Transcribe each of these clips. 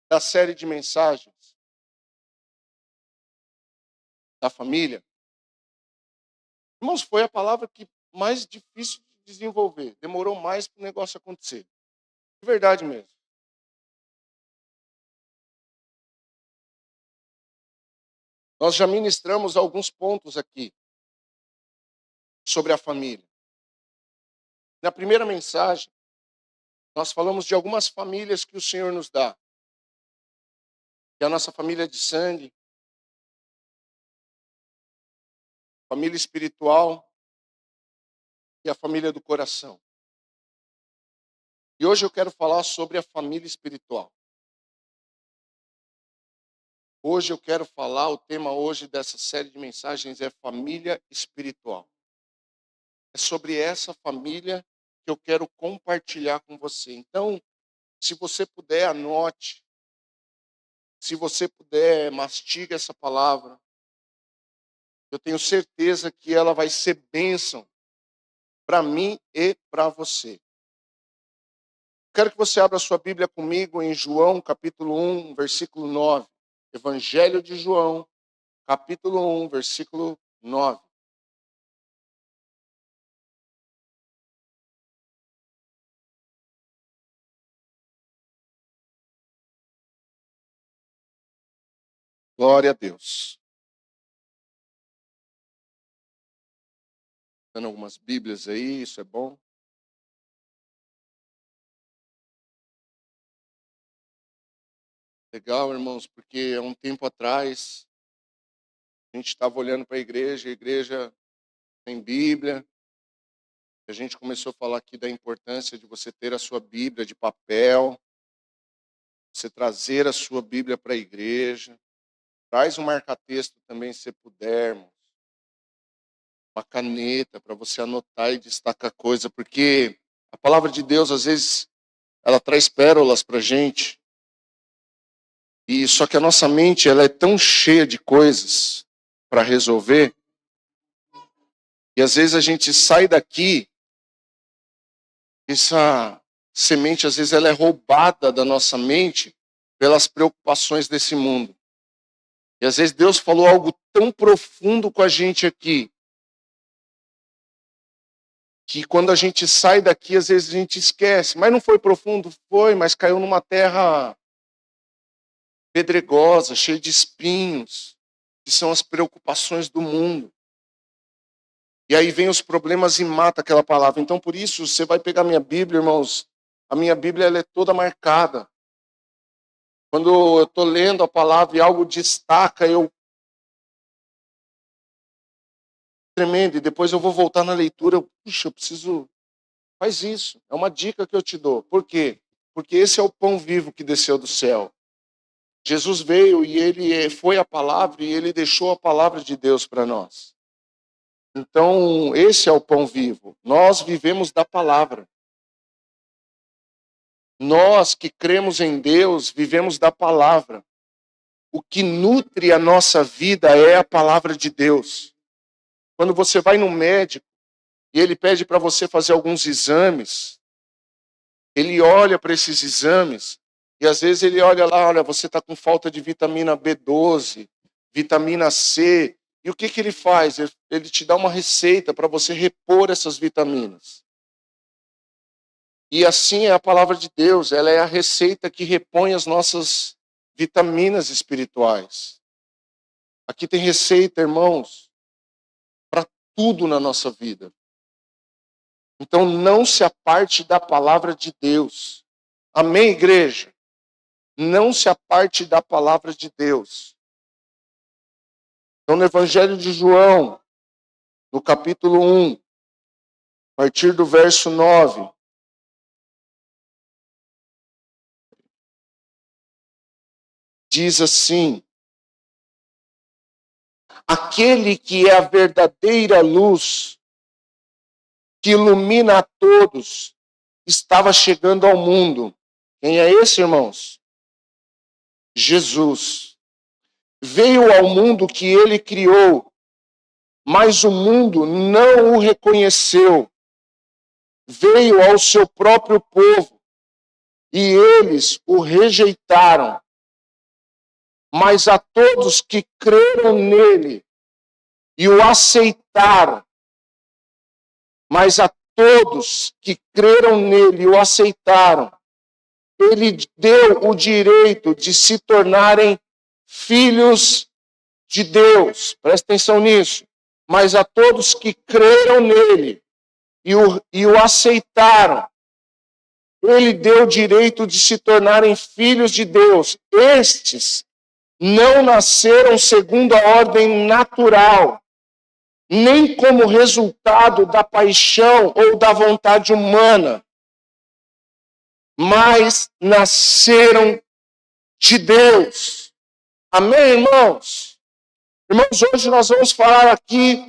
da série de mensagens da família. Irmãos, foi a palavra que mais difícil de desenvolver. Demorou mais para o negócio acontecer. De verdade mesmo. Nós já ministramos alguns pontos aqui sobre a família. Na primeira mensagem, nós falamos de algumas famílias que o Senhor nos dá. Que é a nossa família de sangue, família espiritual e a família do coração. E hoje eu quero falar sobre a família espiritual. Hoje eu quero falar, o tema hoje dessa série de mensagens é família espiritual. É sobre essa família que eu quero compartilhar com você. Então, se você puder, anote. Se você puder, mastiga essa palavra. Eu tenho certeza que ela vai ser bênção para mim e para você. Quero que você abra sua Bíblia comigo em João, capítulo 1, versículo 9. Evangelho de João, capítulo 1, versículo 9. Glória a Deus. Dando algumas Bíblias aí, isso é bom. Legal, irmãos, porque há um tempo atrás a gente estava olhando para a igreja tem Bíblia. A gente começou a falar aqui da importância de você ter a sua Bíblia de papel, você trazer a sua Bíblia para a igreja. Traz um marca-texto também, se puder, irmãos. Uma caneta para você anotar e destacar coisa, porque a palavra de Deus, às vezes, ela traz pérolas para a gente. E só que a nossa mente, ela é tão cheia de coisas para resolver, e às vezes a gente sai daqui, essa semente, às vezes, ela é roubada da nossa mente pelas preocupações desse mundo. E às vezes Deus falou algo tão profundo com a gente aqui, que quando a gente sai daqui, às vezes a gente esquece. Mas não foi profundo? Foi, mas caiu numa terra pedregosa, cheia de espinhos, que são as preocupações do mundo. E aí vem os problemas e mata aquela palavra. Então, por isso, você vai pegar minha Bíblia, irmãos, a minha Bíblia ela é toda marcada. Quando eu estou lendo a palavra e algo destaca, eu tremendo, e depois eu vou voltar na leitura, puxa, eu preciso... Faz isso, é uma dica que eu te dou. Por quê? Porque esse é o pão vivo que desceu do céu. Jesus veio e ele foi a palavra e ele deixou a palavra de Deus para nós. Então, esse é o pão vivo. Nós vivemos da palavra. Nós que cremos em Deus, vivemos da palavra. O que nutre a nossa vida é a palavra de Deus. Quando você vai no médico e ele pede para você fazer alguns exames, ele olha para esses exames e às vezes ele olha lá, olha, você está com falta de vitamina B12, vitamina C. E o que ele faz? Ele te dá uma receita para você repor essas vitaminas. E assim é a palavra de Deus, ela é a receita que repõe as nossas vitaminas espirituais. Aqui tem receita, irmãos, para tudo na nossa vida. Então não se aparte da palavra de Deus. Amém, igreja? Não se aparte da palavra de Deus. Então no Evangelho de João, no capítulo 1, a partir do verso 9, diz assim: aquele que é a verdadeira luz, que ilumina a todos, estava chegando ao mundo. Quem é esse, irmãos? Jesus. Veio ao mundo que ele criou, mas o mundo não o reconheceu. Veio ao seu próprio povo, e eles o rejeitaram. mas a todos que creram nele e o aceitaram. Mas a todos que creram nele e o aceitaram, ele deu o direito de se tornarem filhos de Deus. Presta atenção nisso. Mas a todos que creram nele e o aceitaram, ele deu o direito de se tornarem filhos de Deus. Estes não nasceram segundo a ordem natural, nem como resultado da paixão ou da vontade humana, mas nasceram de Deus. Amém, irmãos? Irmãos, hoje nós vamos falar aqui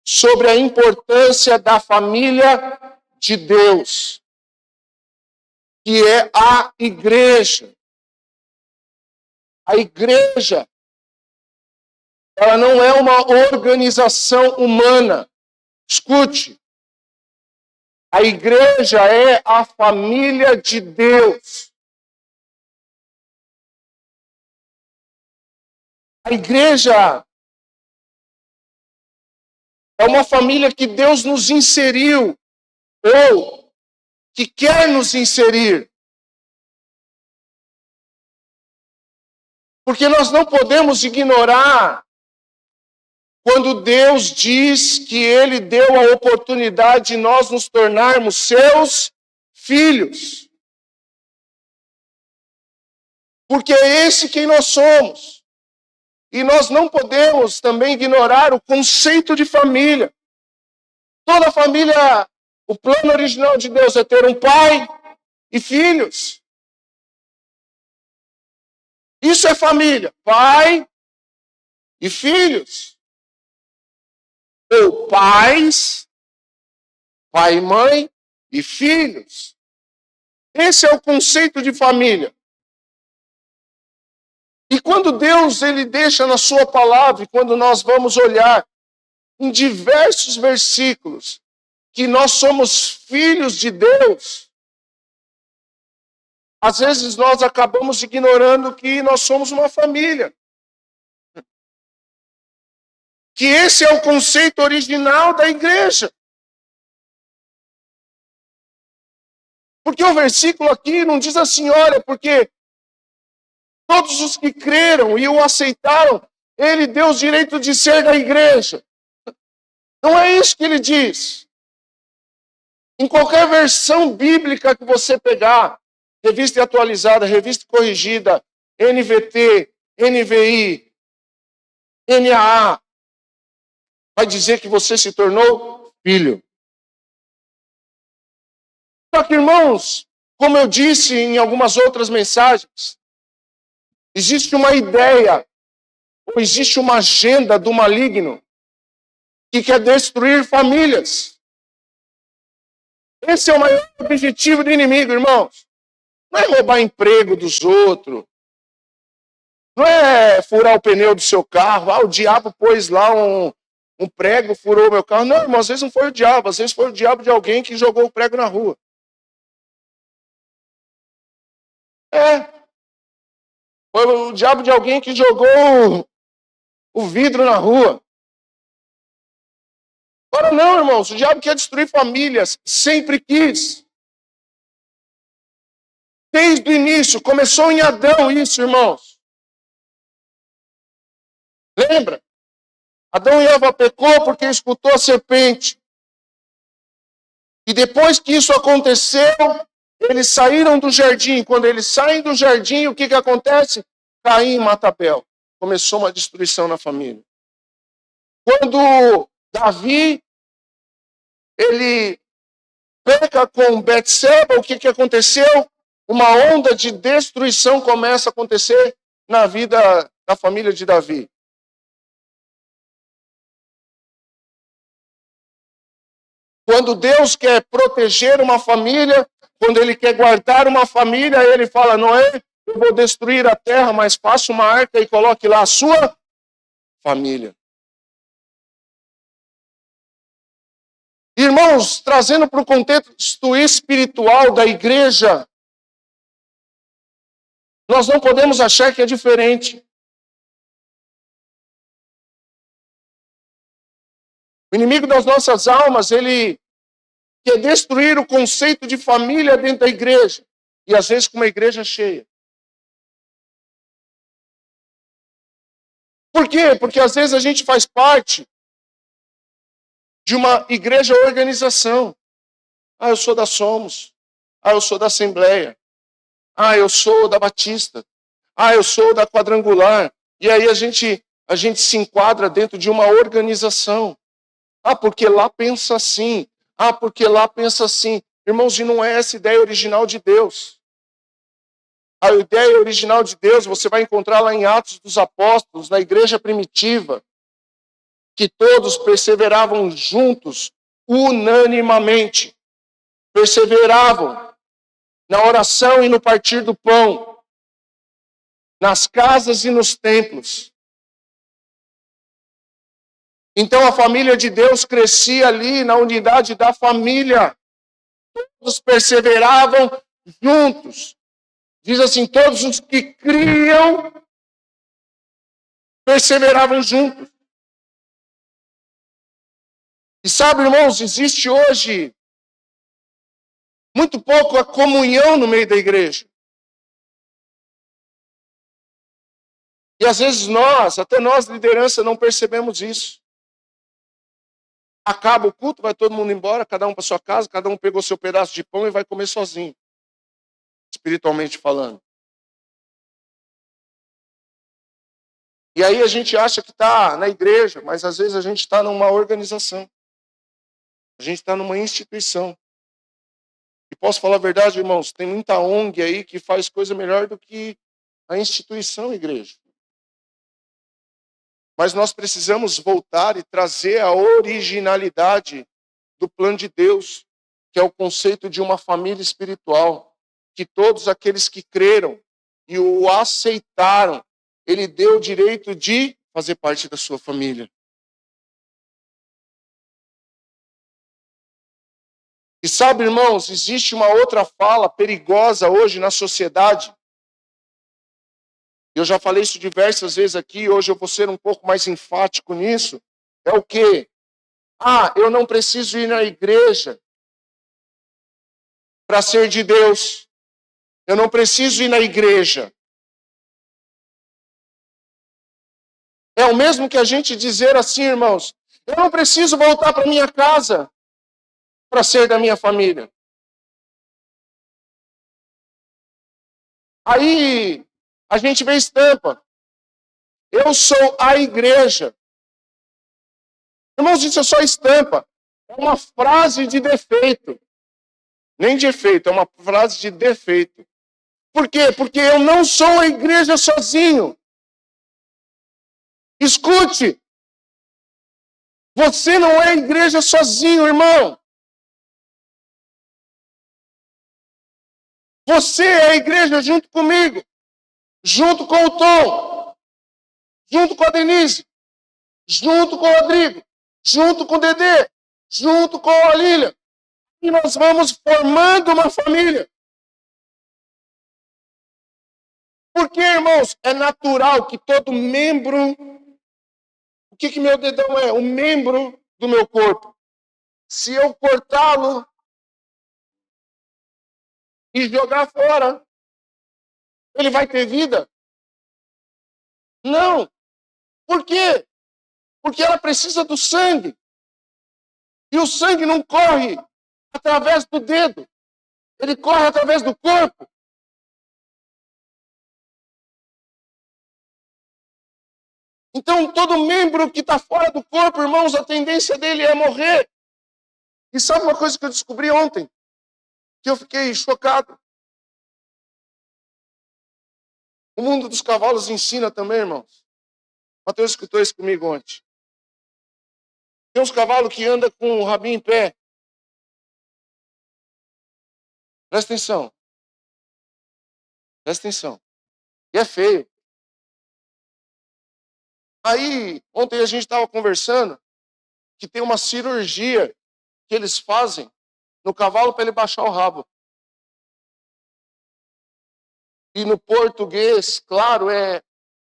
sobre a importância da família de Deus, que é a igreja. A igreja, ela não é uma organização humana. Escute, a igreja é a família de Deus. A igreja é uma família que Deus nos inseriu, ou que quer nos inserir. Porque nós não podemos ignorar quando Deus diz que Ele deu a oportunidade de nós nos tornarmos seus filhos. Porque é esse quem nós somos. E nós não podemos também ignorar o conceito de família. Toda família, o plano original de Deus é ter um pai e filhos. Isso é família, pai e filhos. Ou pais, pai e mãe e filhos. Esse é o conceito de família. E quando Deus ele deixa na sua palavra, e quando nós vamos olhar em diversos versículos, que nós somos filhos de Deus, às vezes nós acabamos ignorando que nós somos uma família. Que esse é o conceito original da igreja. Porque o versículo aqui não diz assim, olha, porque todos os que creram e o aceitaram, ele deu o direito de ser da igreja. Não é isso que ele diz. Em qualquer versão bíblica que você pegar, revista atualizada, revista corrigida, NVT, NVI, NAA, vai dizer que você se tornou filho. Só que, irmãos, como eu disse em algumas outras mensagens, existe uma ideia, ou existe uma agenda do maligno que quer destruir famílias. Esse é o maior objetivo do inimigo, irmãos. Não é roubar emprego dos outros. Não é furar o pneu do seu carro. O diabo pôs lá um prego, furou o meu carro. Não, irmão, às vezes não foi o diabo. Às vezes foi o diabo de alguém que jogou o prego na rua. Foi o diabo de alguém que jogou o vidro na rua. Agora não, irmãos. O diabo quer destruir famílias. Sempre quis. Desde o início. Começou em Adão isso, irmãos. Lembra? Adão e Eva pecou porque escutou a serpente. E depois que isso aconteceu, eles saíram do jardim. Quando eles saem do jardim, o que acontece? Caim mata Abel. Começou uma destruição na família. Quando Davi, ele peca com Betseba, o que aconteceu? Uma onda de destruição começa a acontecer na vida da família de Davi. Quando Deus quer proteger uma família, quando Ele quer guardar uma família, Ele fala, Noé, eu vou destruir a terra, mas faça uma arca e coloque lá a sua família. Irmãos, trazendo para o contexto espiritual da igreja, nós não podemos achar que é diferente. O inimigo das nossas almas, ele quer destruir o conceito de família dentro da igreja. E às vezes com uma igreja cheia. Por quê? Porque às vezes a gente faz parte de uma igreja organização. Ah, eu sou da Somos. Ah, eu sou da Assembleia. Ah, eu sou da Batista. Ah, eu sou da Quadrangular. E aí a gente se enquadra dentro de uma organização. Ah, porque lá pensa assim. Ah, porque lá pensa assim. Irmãos, e não é essa a ideia original de Deus. A ideia original de Deus você vai encontrar lá em Atos dos Apóstolos, na igreja primitiva, que todos perseveravam juntos, unanimamente. Perseveravam na oração e no partir do pão, nas casas e nos templos. Então a família de Deus crescia ali na unidade da família. Todos perseveravam juntos. Diz assim, todos os que criam perseveravam juntos. E sabe, irmãos, existe hoje muito pouco a comunhão no meio da igreja. E às vezes até nós, liderança, não percebemos isso. Acaba o culto, vai todo mundo embora, cada um para sua casa, cada um pegou seu pedaço de pão e vai comer sozinho. Espiritualmente falando. E aí a gente acha que está na igreja, mas às vezes a gente está numa organização. A gente está numa instituição. E posso falar a verdade, irmãos, tem muita ONG aí que faz coisa melhor do que a instituição igreja. Mas nós precisamos voltar e trazer a originalidade do plano de Deus, que é o conceito de uma família espiritual, que todos aqueles que creram e o aceitaram, ele deu o direito de fazer parte da sua família. E sabe, irmãos, existe uma outra fala perigosa hoje na sociedade. Eu já falei isso diversas vezes aqui, hoje eu vou ser um pouco mais enfático nisso. É o quê? Ah, eu não preciso ir na igreja para ser de Deus. Eu não preciso ir na igreja. É o mesmo que a gente dizer assim, irmãos, eu não preciso voltar para minha casa para ser da minha família. Aí a gente vê estampa. Eu sou a igreja. Irmãos, isso é só estampa. É uma frase de defeito. Nem de efeito, é uma frase de defeito. Por quê? Porque eu não sou a igreja sozinho. Escute. Você não é a igreja sozinho, irmão. Você é a igreja junto comigo. Junto com o Tom. Junto com a Denise. Junto com o Rodrigo. Junto com o Dedê. Junto com a Lília. E nós vamos formando uma família. Porque, irmãos, é natural que todo membro... O que meu dedão é? Um membro do meu corpo. Se eu cortá-lo e jogar fora, ele vai ter vida? Não. Por quê? Porque ela precisa do sangue. E o sangue não corre através do dedo. Ele corre através do corpo. Então, todo membro que está fora do corpo, irmãos, a tendência dele é morrer. E sabe uma coisa que eu descobri ontem? Que eu fiquei chocado. O mundo dos cavalos ensina também, irmãos. Mateus escutou isso comigo ontem. Tem uns cavalos que andam com o rabinho em pé. Presta atenção. Presta atenção. E é feio. Aí, ontem a gente estava conversando que tem uma cirurgia que eles fazem no cavalo para ele baixar o rabo. E no português, claro,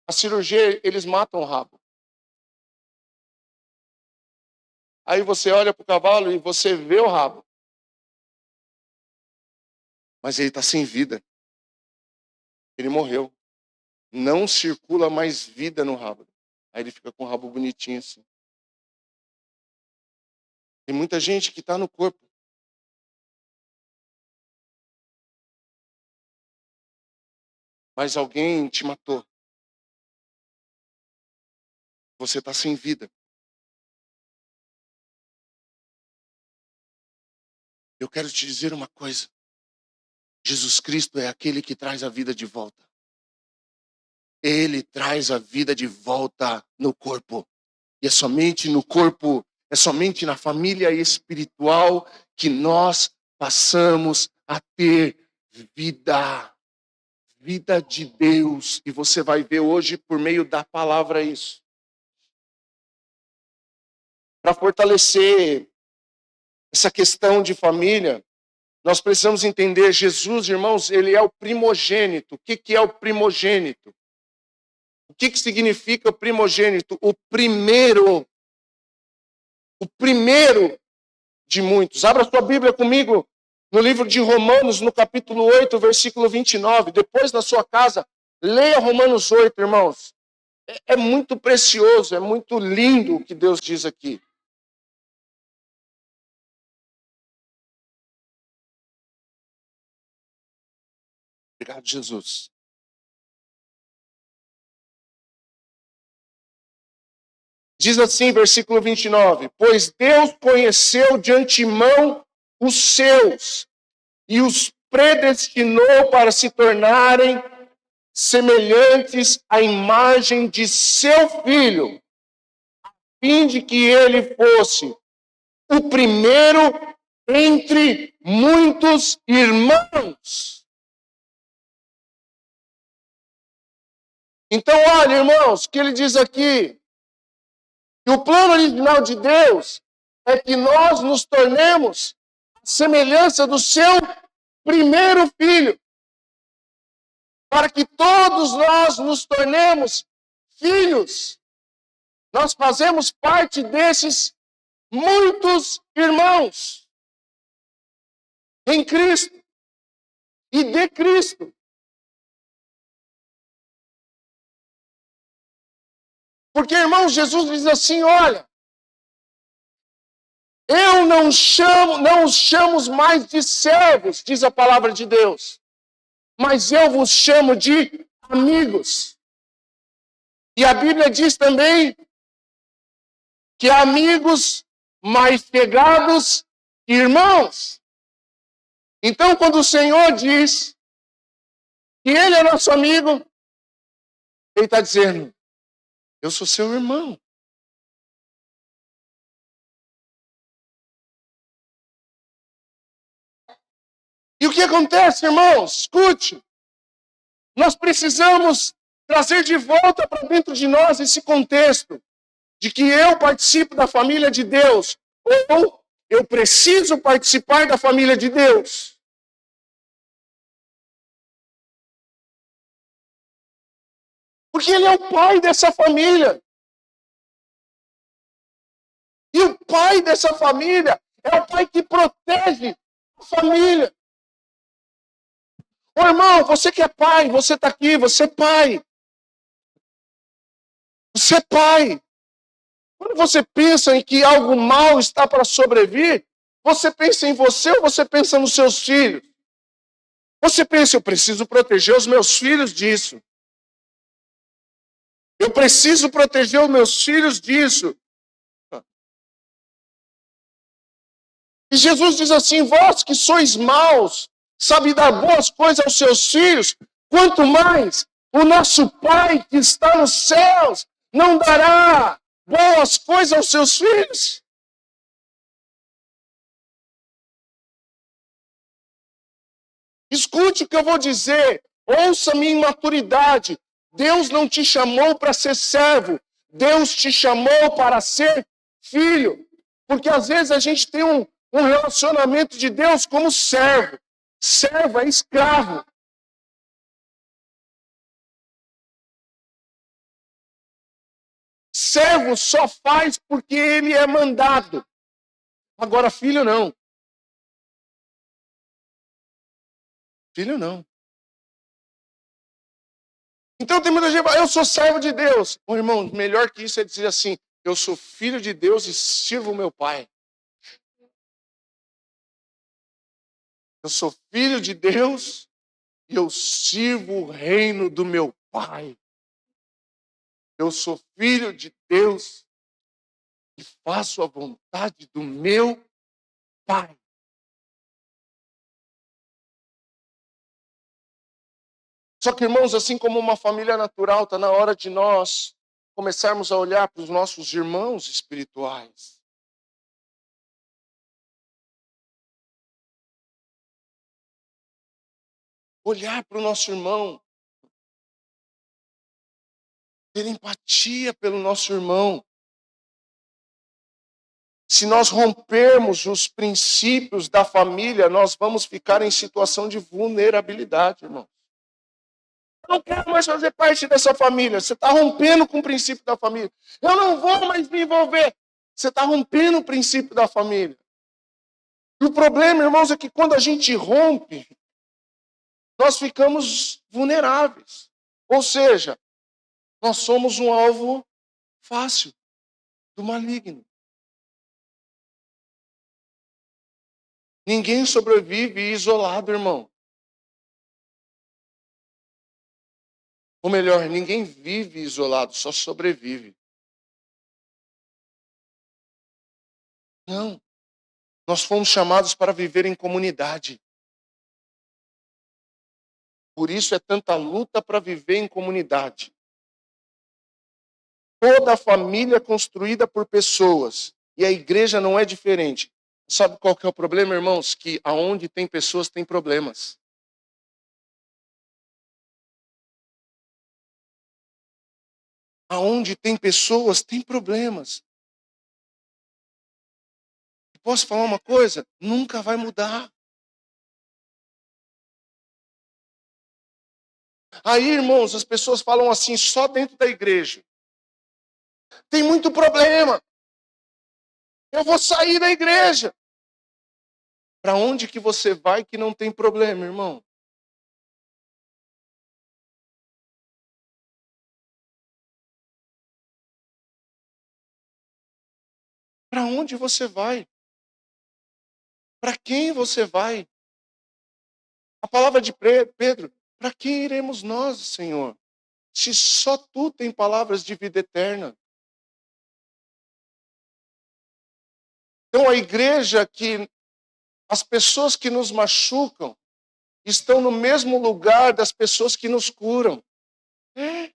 a cirurgia, eles matam o rabo. Aí você olha para o cavalo e você vê o rabo. Mas ele está sem vida. Ele morreu. Não circula mais vida no rabo. Aí ele fica com o rabo bonitinho assim. Tem muita gente que está no corpo. Mas alguém te matou. Você está sem vida. Eu quero te dizer uma coisa. Jesus Cristo é aquele que traz a vida de volta. Ele traz a vida de volta no corpo. E é somente no corpo, é somente na família espiritual que nós passamos a ter vida. Vida de Deus. E você vai ver hoje por meio da palavra isso. Para fortalecer essa questão de família, nós precisamos entender, Jesus, irmãos, ele é o primogênito. O que é o primogênito? O que significa o primogênito? O primeiro de muitos. Abra sua Bíblia comigo no livro de Romanos, no capítulo 8, versículo 29. Depois, na sua casa, leia Romanos 8, irmãos. É muito precioso, é muito lindo o que Deus diz aqui. Obrigado, Jesus. Diz assim, versículo 29. Pois Deus conheceu de antemão os seus e os predestinou para se tornarem semelhantes à imagem de seu Filho, a fim de que ele fosse o primeiro entre muitos irmãos. Então, olha, irmãos, o que ele diz aqui? Que o plano original de Deus é que nós nos tornemos a semelhança do seu primeiro filho, para que todos nós nos tornemos filhos. Nós fazemos parte desses muitos irmãos em Cristo e de Cristo. Porque, irmãos, Jesus diz assim, olha, eu não os chamo mais de servos, diz a palavra de Deus, mas eu vos chamo de amigos. E a Bíblia diz também que amigos mais chegados, irmãos. Então, quando o Senhor diz que Ele é nosso amigo, Ele está dizendo, eu sou seu irmão. E o que acontece, irmãos? Escute. Nós precisamos trazer de volta para dentro de nós esse contexto de que eu participo da família de Deus, ou eu preciso participar da família de Deus. Porque Ele é o pai dessa família. E o pai dessa família é o pai que protege a família. Ô irmão, você que é pai, você está aqui, você é pai. Você é pai. Quando você pensa em que algo mal está para sobrevir, você pensa em você ou você pensa nos seus filhos? Você pensa, eu preciso proteger os meus filhos disso. Eu preciso proteger os meus filhos disso. E Jesus diz assim, vós que sois maus, sabe dar boas coisas aos seus filhos, quanto mais o nosso Pai que está nos céus não dará boas coisas aos seus filhos? Escute o que eu vou dizer, ouça minha imaturidade. Deus não te chamou para ser servo, Deus te chamou para ser filho. Porque às vezes a gente tem um relacionamento de Deus como servo. Servo é escravo. Servo só faz porque ele é mandado. Agora, filho não. Filho não. Então tem muita gente que fala, eu sou servo de Deus. Ô, irmão, melhor que isso é dizer assim, eu sou filho de Deus e sirvo o meu pai. Eu sou filho de Deus e eu sirvo o reino do meu pai. Eu sou filho de Deus e faço a vontade do meu pai. Só que, irmãos, assim como uma família natural, está na hora de nós começarmos a olhar para os nossos irmãos espirituais. Olhar para o nosso irmão. Ter empatia pelo nosso irmão. Se nós rompermos os princípios da família, nós vamos ficar em situação de vulnerabilidade, irmão. Eu não quero mais fazer parte dessa família. Você está rompendo com o princípio da família. Eu não vou mais me envolver. Você está rompendo o princípio da família. E o problema, irmãos, é que quando a gente rompe, nós ficamos vulneráveis. Ou seja, nós somos um alvo fácil do maligno. Ninguém sobrevive isolado, irmão. Ou melhor, ninguém vive isolado, só sobrevive. Não. Nós fomos chamados para viver em comunidade. Por isso é tanta luta para viver em comunidade. Toda a família é construída por pessoas. E a igreja não é diferente. Sabe qual que é o problema, irmãos? Que aonde tem pessoas, tem problemas. Aonde tem pessoas, tem problemas. Posso falar uma coisa? Nunca vai mudar. Aí, irmãos, as pessoas falam assim, só dentro da igreja. Tem muito problema. Eu vou sair da igreja. Para onde que você vai que não tem problema, irmão? Para onde você vai? Para quem você vai? A palavra de Pedro, para quem iremos nós, Senhor? Se só tu tem palavras de vida eterna. Então a igreja que as pessoas que nos machucam estão no mesmo lugar das pessoas que nos curam. É.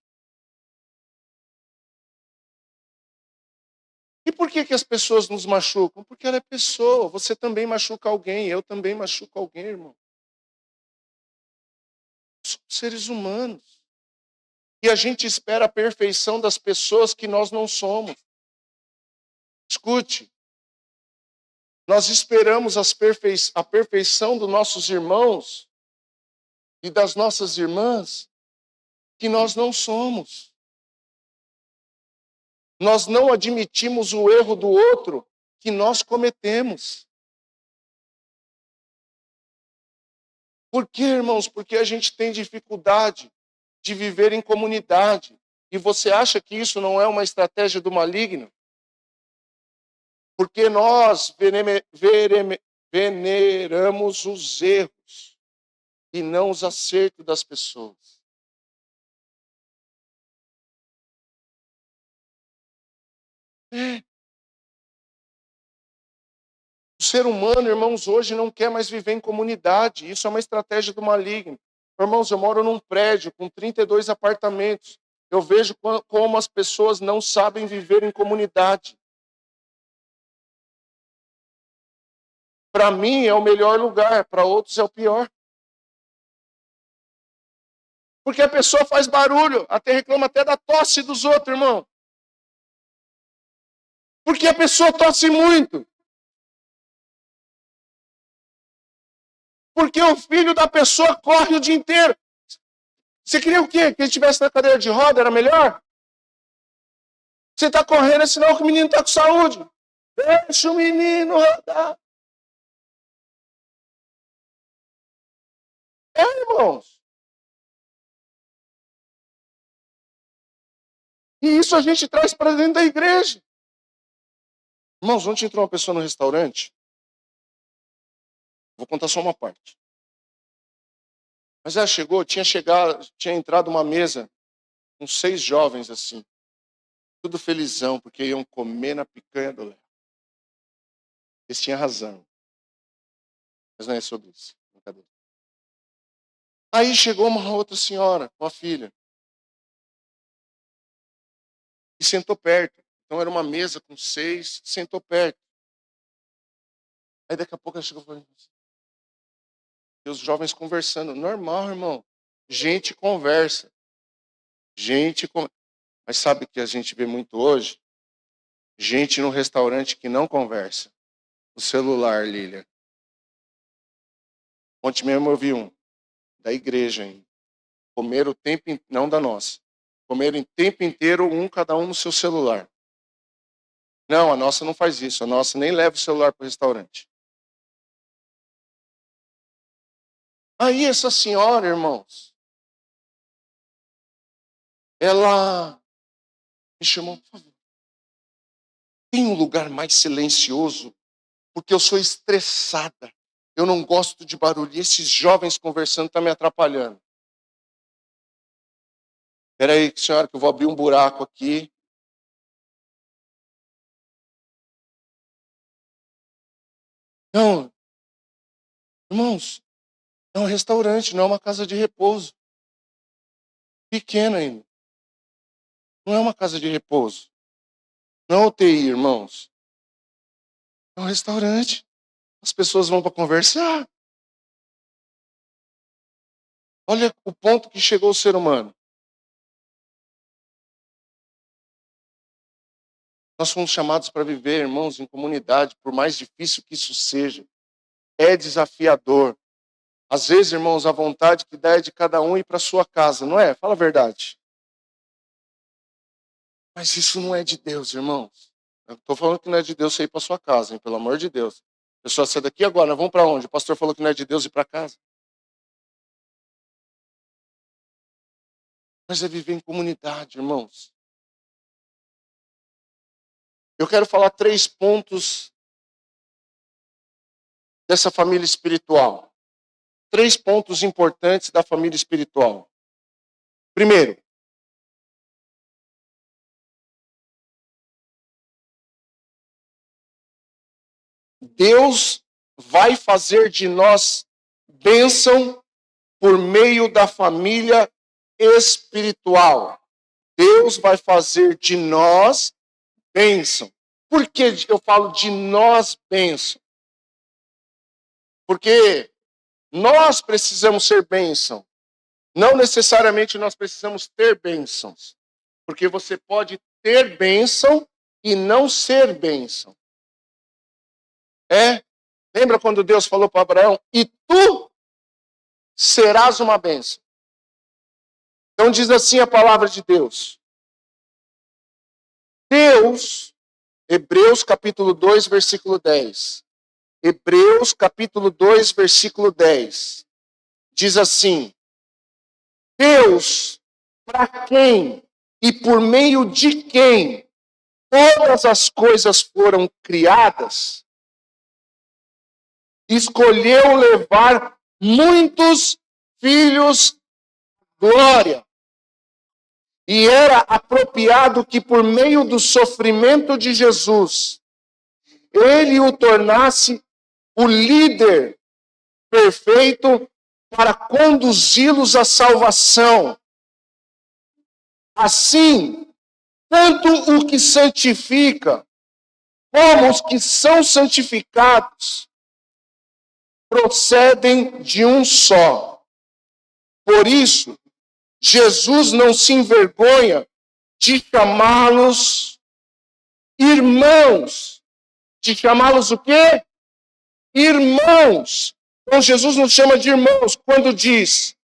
E por que as pessoas nos machucam? Porque ela é pessoa. Você também machuca alguém, eu também machuco alguém, irmão. Somos seres humanos. E a gente espera a perfeição das pessoas que nós não somos. Escute. Nós esperamos a perfeição dos nossos irmãos e das nossas irmãs que nós não somos. Nós não admitimos o erro do outro que nós cometemos. Por quê, irmãos? Porque a gente tem dificuldade de viver em comunidade. E você acha que isso não é uma estratégia do maligno? Porque nós veneramos os erros e não os acertos das pessoas. O ser humano, irmãos, hoje não quer mais viver em comunidade. Isso é uma estratégia do maligno. Irmãos, eu moro num prédio com 32 apartamentos. Eu vejo como as pessoas não sabem viver em comunidade. Para mim é o melhor lugar, para outros é o pior. Porque a pessoa faz barulho, até reclama até da tosse dos outros, irmão. Porque a pessoa tosse muito. Porque o filho da pessoa corre o dia inteiro. Você queria o quê? Que ele estivesse na cadeira de roda, era melhor? Você está correndo, é sinal que o menino está com saúde. Deixa o menino rodar. Irmãos. E isso a gente traz para dentro da igreja. Irmãos, ontem entrou uma pessoa no restaurante. Vou contar só uma parte. Mas ela tinha entrado uma mesa com 6 jovens assim. Tudo felizão, porque iam comer na picanha do Léo. Eles tinham razão. Mas não é sobre isso. Brincadeira. Aí chegou uma outra senhora com a filha. E sentou perto. Então era uma mesa com 6, sentou perto. Aí daqui a pouco ela chegou e falou, e os jovens conversando. Normal, irmão. Gente conversa. Mas sabe o que a gente vê muito hoje? Gente no restaurante que não conversa. O celular, Lília. Ontem mesmo eu vi um. Da igreja ainda. Comeram o tempo, não da nossa. Comeram o tempo inteiro, cada um no seu celular. Não, a nossa não faz isso. A nossa nem leva o celular para o restaurante. Aí essa senhora, irmãos, ela me chamou, por favor. Tem um lugar mais silencioso? Porque eu sou estressada. Eu não gosto de barulho. E esses jovens conversando estão me atrapalhando. Espera aí, senhora, que eu vou abrir um buraco aqui. Não, irmãos, é um restaurante, não é uma casa de repouso. Pequena ainda. Não é uma casa de repouso. Não é UTI, irmãos. É um restaurante. As pessoas vão para conversar. Olha o ponto que chegou o ser humano. Nós fomos chamados para viver, irmãos, em comunidade, por mais difícil que isso seja. É desafiador. Às vezes, irmãos, a vontade que dá é de cada um ir para sua casa, não é? Fala a verdade. Mas isso não é de Deus, irmãos. Eu estou falando que não é de Deus você ir para sua casa, hein? Pelo amor de Deus. Pessoal, sai daqui agora, nós vamos para onde? O pastor falou que não é de Deus ir para casa. Mas é viver em comunidade, irmãos. Eu quero falar 3 pontos dessa família espiritual. 3 pontos importantes da família espiritual. Primeiro, Deus vai fazer de nós bênção por meio da família espiritual. Deus vai fazer de nós bênção. Por que eu falo de nós bênção? Porque nós precisamos ser bênção. Não necessariamente nós precisamos ter bênçãos. Porque você pode ter bênção e não ser bênção. Lembra quando Deus falou para Abraão? E tu serás uma bênção. Então diz assim a palavra de Deus. Deus, Hebreus capítulo 2, versículo 10. Hebreus capítulo 2, versículo 10. Diz assim. Deus, para quem e por meio de quem todas as coisas foram criadas, escolheu levar muitos filhos à glória. E era apropriado que por meio do sofrimento de Jesus, ele o tornasse o líder perfeito para conduzi-los à salvação. Assim, tanto o que santifica, como os que são santificados, procedem de um só. Por isso, Jesus não se envergonha de chamá-los irmãos. De chamá-los o quê? Irmãos. Então Jesus nos chama de irmãos quando diz: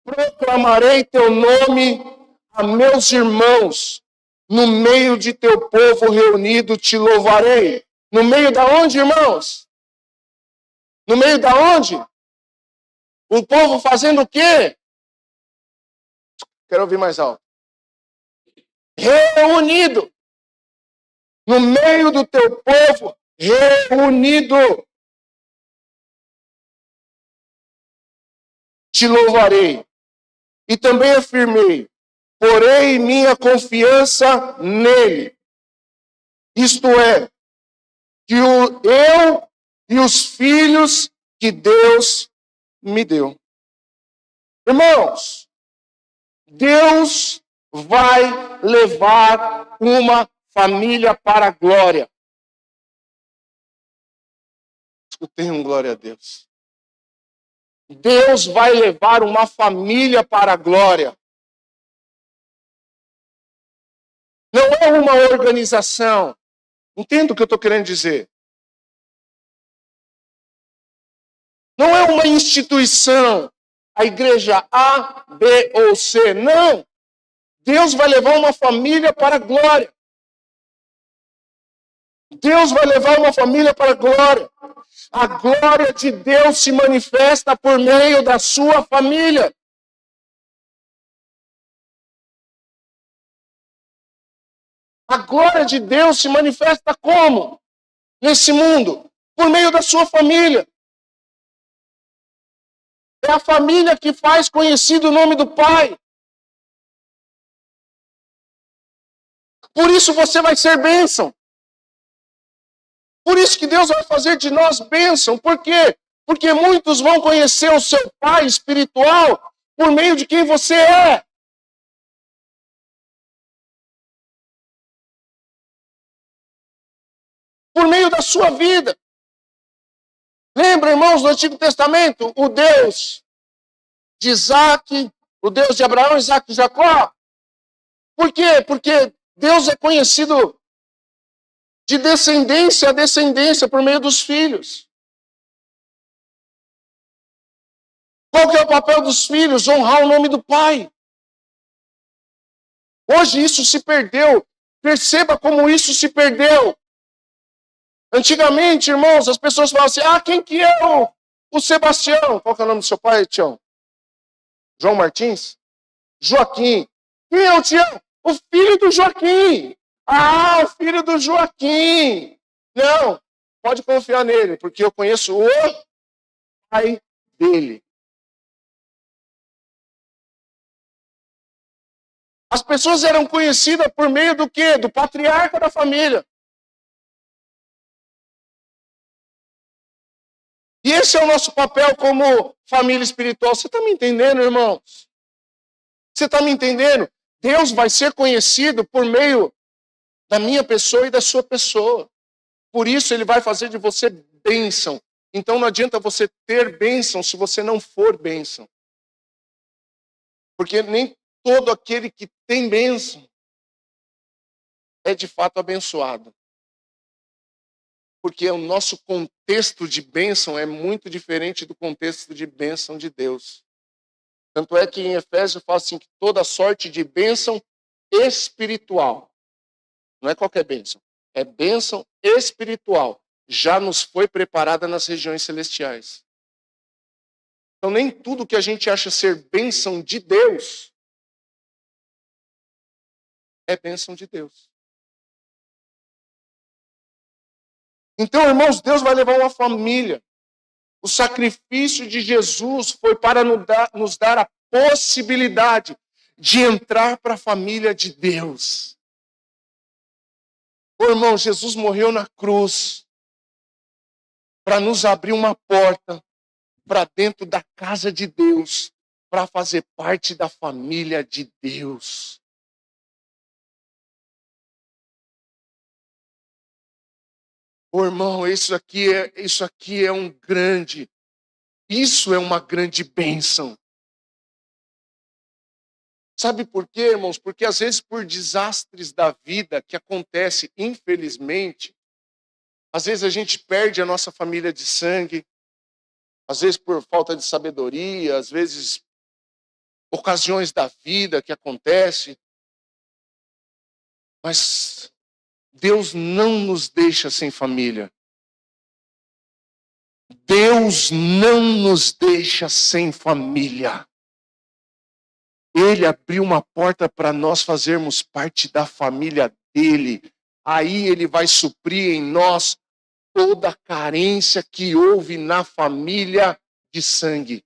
proclamarei teu nome a meus irmãos, no meio de teu povo reunido te louvarei. No meio da onde, irmãos? No meio da onde? O povo fazendo o quê? Quero ouvir mais alto. Reunido. No meio do teu povo, reunido. Te louvarei. E também afirmei, porei minha confiança nele. Isto é, que eu e os filhos que Deus me deu. Irmãos, Deus vai levar uma família para a glória. Escutei um glória a Deus. Deus vai levar uma família para a glória. Não é uma organização. Entenda o que eu estou querendo dizer. Não é uma instituição. A igreja A, B ou C. Não. Deus vai levar uma família para a glória. Deus vai levar uma família para a glória. A glória de Deus se manifesta por meio da sua família. A glória de Deus se manifesta como? Nesse mundo? Por meio da sua família. É a família que faz conhecido o nome do Pai. Por isso você vai ser bênção. Por isso que Deus vai fazer de nós bênção. Por quê? Porque muitos vão conhecer o seu Pai espiritual por meio de quem você é. Por meio da sua vida. Lembra, irmãos, do Antigo Testamento? O Deus de Isaac, o Deus de Abraão, Isaac e Jacó. Por quê? Porque Deus é conhecido de descendência a descendência por meio dos filhos. Qual que é o papel dos filhos? Honrar o nome do Pai. Hoje isso se perdeu. Perceba como isso se perdeu. Antigamente, irmãos, as pessoas falavam assim, quem que é o Sebastião? Qual que é o nome do seu pai, Tião? João Martins? Joaquim. Quem é o Tião? O filho do Joaquim. O filho do Joaquim. Não, pode confiar nele, porque eu conheço o pai dele. As pessoas eram conhecidas por meio do quê? Do patriarca da família. E esse é o nosso papel como família espiritual. Você está me entendendo, irmãos? Você está me entendendo? Deus vai ser conhecido por meio da minha pessoa e da sua pessoa. Por isso ele vai fazer de você bênção. Então não adianta você ter bênção se você não for bênção. Porque nem todo aquele que tem bênção é de fato abençoado. Porque o nosso contexto de bênção é muito diferente do contexto de bênção de Deus. Tanto é que em Efésios fala assim que toda sorte de bênção espiritual, não é qualquer bênção, é bênção espiritual, já nos foi preparada nas regiões celestiais. Então nem tudo que a gente acha ser bênção de Deus é bênção de Deus. Então, irmãos, Deus vai levar uma família. O sacrifício de Jesus foi para nos dar a possibilidade de entrar para a família de Deus. Irmão, Jesus morreu na cruz para nos abrir uma porta para dentro da casa de Deus, para fazer parte da família de Deus. Irmão, isso aqui é uma grande bênção. Sabe por quê, irmãos? Porque às vezes por desastres da vida que acontece, infelizmente, às vezes a gente perde a nossa família de sangue, às vezes por falta de sabedoria, às vezes ocasiões da vida que acontecem. Mas Deus não nos deixa sem família. Deus não nos deixa sem família. Ele abriu uma porta para nós fazermos parte da família dele. Aí ele vai suprir em nós toda a carência que houve na família de sangue.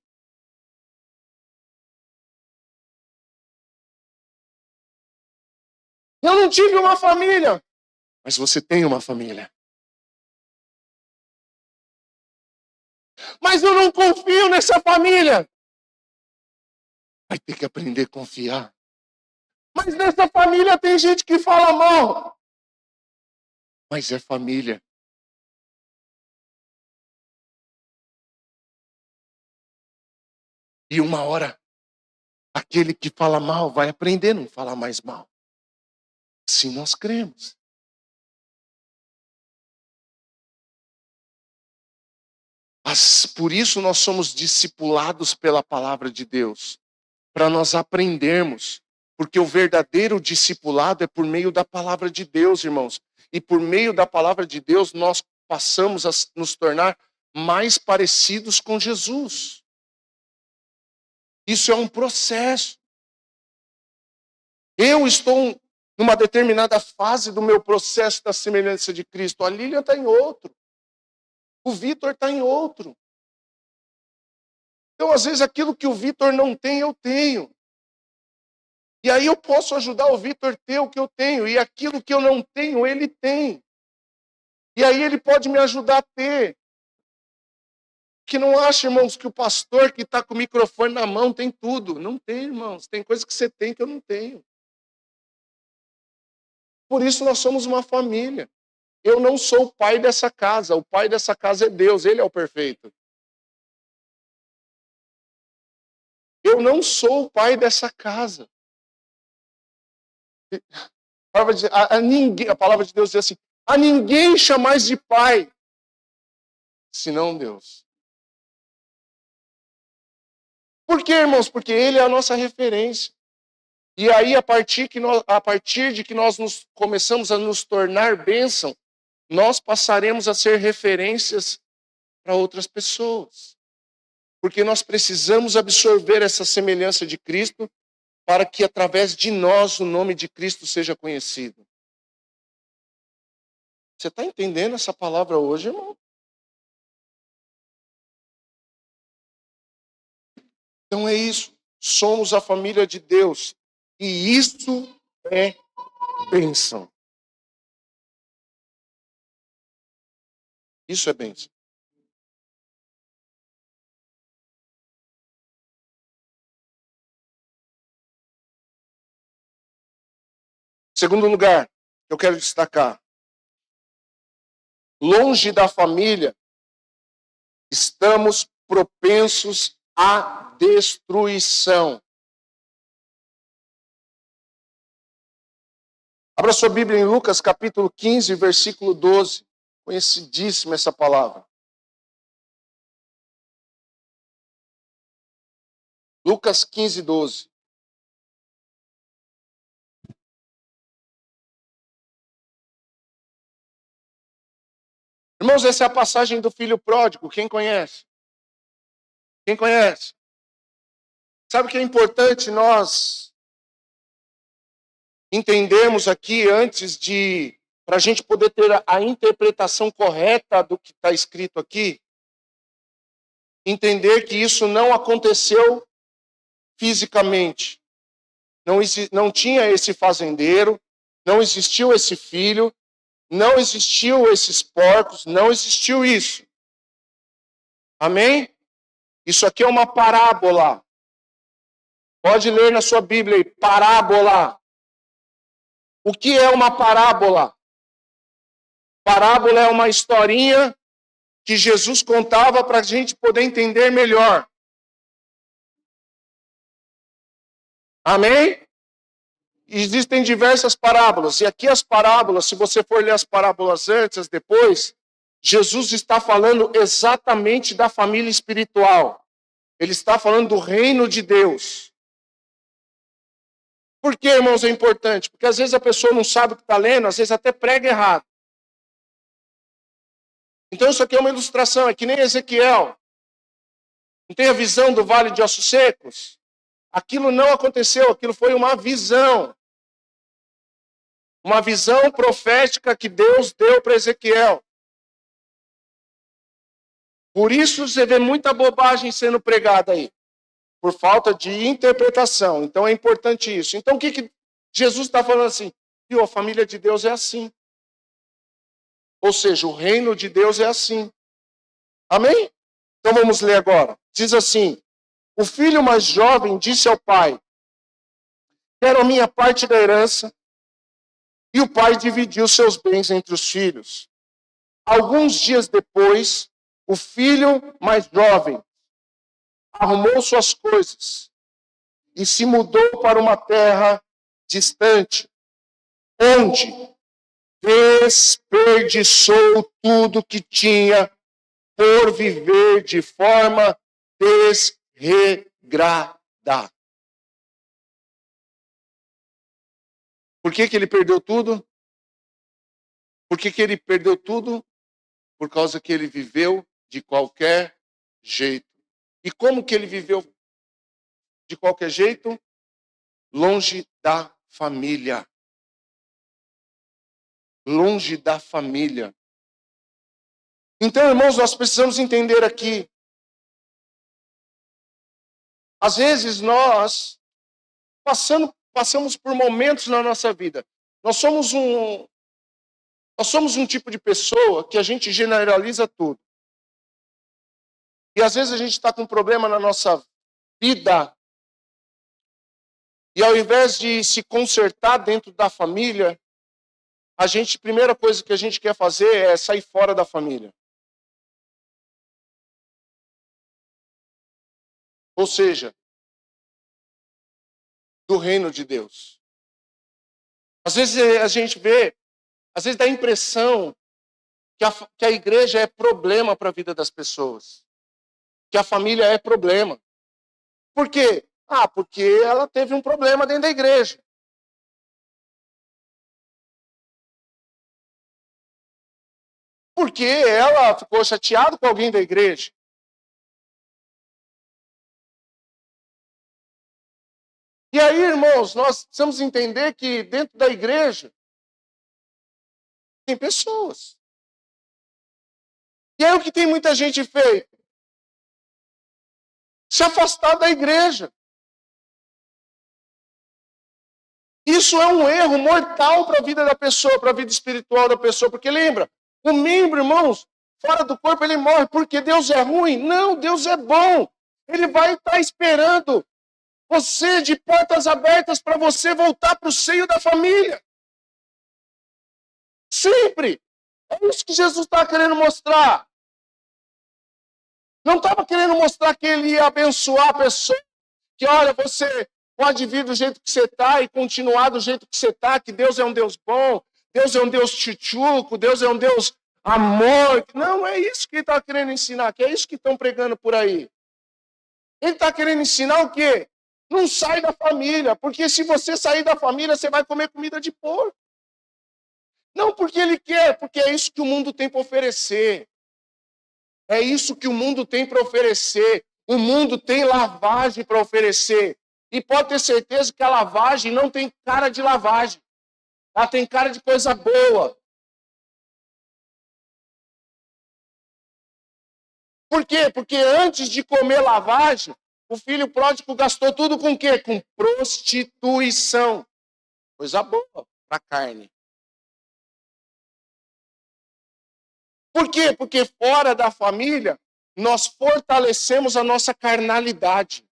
Eu não tive uma família, mas você tem uma família. Mas eu não confio nessa família. Vai ter que aprender a confiar. Mas nessa família tem gente que fala mal. Mas é família. E uma hora, aquele que fala mal vai aprender a não falar mais mal. Assim nós cremos. Por isso nós somos discipulados pela palavra de Deus. Para nós aprendermos. Porque o verdadeiro discipulado é por meio da palavra de Deus, irmãos. E por meio da palavra de Deus nós passamos a nos tornar mais parecidos com Jesus. Isso é um processo. Eu estou numa determinada fase do meu processo da semelhança de Cristo. A Lilian está em outro. O Vitor está em outro. Então, às vezes, aquilo que o Vitor não tem, eu tenho. E aí eu posso ajudar o Vitor a ter o que eu tenho. E aquilo que eu não tenho, ele tem. E aí ele pode me ajudar a ter. Que não acha, irmãos, que o pastor que está com o microfone na mão tem tudo. Não tem, irmãos. Tem coisa que você tem que eu não tenho. Por isso nós somos uma família. Eu não sou o pai dessa casa. O pai dessa casa é Deus. Ele é o perfeito. Eu não sou o pai dessa casa. A palavra de Deus diz assim: a ninguém chamais de pai, senão Deus. Por quê, irmãos? Porque ele é a nossa referência. E aí, a partir de que nós começamos a nos tornar bênção, nós passaremos a ser referências para outras pessoas. Porque nós precisamos absorver essa semelhança de Cristo para que através de nós o nome de Cristo seja conhecido. Você está entendendo essa palavra hoje, irmão? Então é isso. Somos a família de Deus. E isso é bênção. Isso é bênção. Segundo lugar, eu quero destacar. Longe da família, estamos propensos à destruição. Abra sua Bíblia em Lucas capítulo 15, versículo 12. Conhecidíssima essa palavra. Lucas 15, 12. Irmãos, essa é a passagem do filho pródigo. Quem conhece? Quem conhece? Sabe o que é importante nós entendermos aqui antes de, para a gente poder ter a interpretação correta do que está escrito aqui? Entender que isso não aconteceu fisicamente. Não tinha esse fazendeiro, não existiu esse filho, não existiu esses porcos, não existiu isso. Amém? Isso aqui é uma parábola. Pode ler na sua Bíblia aí, parábola. O que é uma parábola? Parábola é uma historinha que Jesus contava para a gente poder entender melhor. Amém? Existem diversas parábolas. E aqui as parábolas, se você for ler as parábolas antes, depois, Jesus está falando exatamente da família espiritual. Ele está falando do reino de Deus. Por que, irmãos, é importante? Porque às vezes a pessoa não sabe o que está lendo, às vezes até prega errado. Então isso aqui é uma ilustração, é que nem Ezequiel. Não tem a visão do vale de ossos secos? Aquilo não aconteceu, aquilo foi uma visão. Uma visão profética que Deus deu para Ezequiel. Por isso você vê muita bobagem sendo pregada aí. Por falta de interpretação. Então é importante isso. Então o que Jesus está falando assim? A família de Deus é assim. Ou seja, o reino de Deus é assim. Amém? Então vamos ler agora. Diz assim: o filho mais jovem disse ao pai: quero a minha parte da herança. E o pai dividiu seus bens entre os filhos. Alguns dias depois, o filho mais jovem arrumou suas coisas e se mudou para uma terra distante, onde desperdiçou tudo que tinha por viver de forma desregrada. Por que ele perdeu tudo? Por que ele perdeu tudo? Por causa que ele viveu de qualquer jeito. E como que ele viveu de qualquer jeito? Longe da família. Longe da família. Então, irmãos, nós precisamos entender aqui. Às vezes nós passamos por momentos na nossa vida. Nós somos um tipo de pessoa que a gente generaliza tudo. E às vezes a gente está com um problema na nossa vida. E ao invés de se consertar dentro da família, a primeira coisa que a gente quer fazer é sair fora da família. Ou seja, do reino de Deus. Às vezes a gente vê, às vezes dá a impressão que a igreja é problema para a vida das pessoas. Que a família é problema. Por quê? Porque ela teve um problema dentro da igreja. Porque ela ficou chateada com alguém da igreja. E aí, irmãos, nós precisamos entender que dentro da igreja tem pessoas. E aí o que tem muita gente feito? Se afastar da igreja. Isso é um erro mortal para a vida da pessoa, para a vida espiritual da pessoa. Porque lembra, o membro, irmãos, fora do corpo ele morre porque Deus é ruim. Não, Deus é bom. Ele vai estar esperando você de portas abertas para você voltar para o seio da família. Sempre. É isso que Jesus está querendo mostrar. Não estava querendo mostrar que ele ia abençoar a pessoa. Que olha, você pode vir do jeito que você está e continuar do jeito que você está, que Deus é um Deus bom, Deus é um Deus tchutchuco, Deus é um Deus amor. Não, é isso que ele está querendo ensinar, que é isso que estão pregando por aí. Ele está querendo ensinar o quê? Não sai da família, porque se você sair da família, você vai comer comida de porco. Não porque ele quer, porque é isso que o mundo tem para oferecer. É isso que o mundo tem para oferecer. O mundo tem lavagem para oferecer. E pode ter certeza que a lavagem não tem cara de lavagem. Ela tem cara de coisa boa. Por quê? Porque antes de comer lavagem, o filho pródigo gastou tudo com o quê? Com prostituição. Coisa boa para a carne. Por quê? Porque fora da família, nós fortalecemos a nossa carnalidade.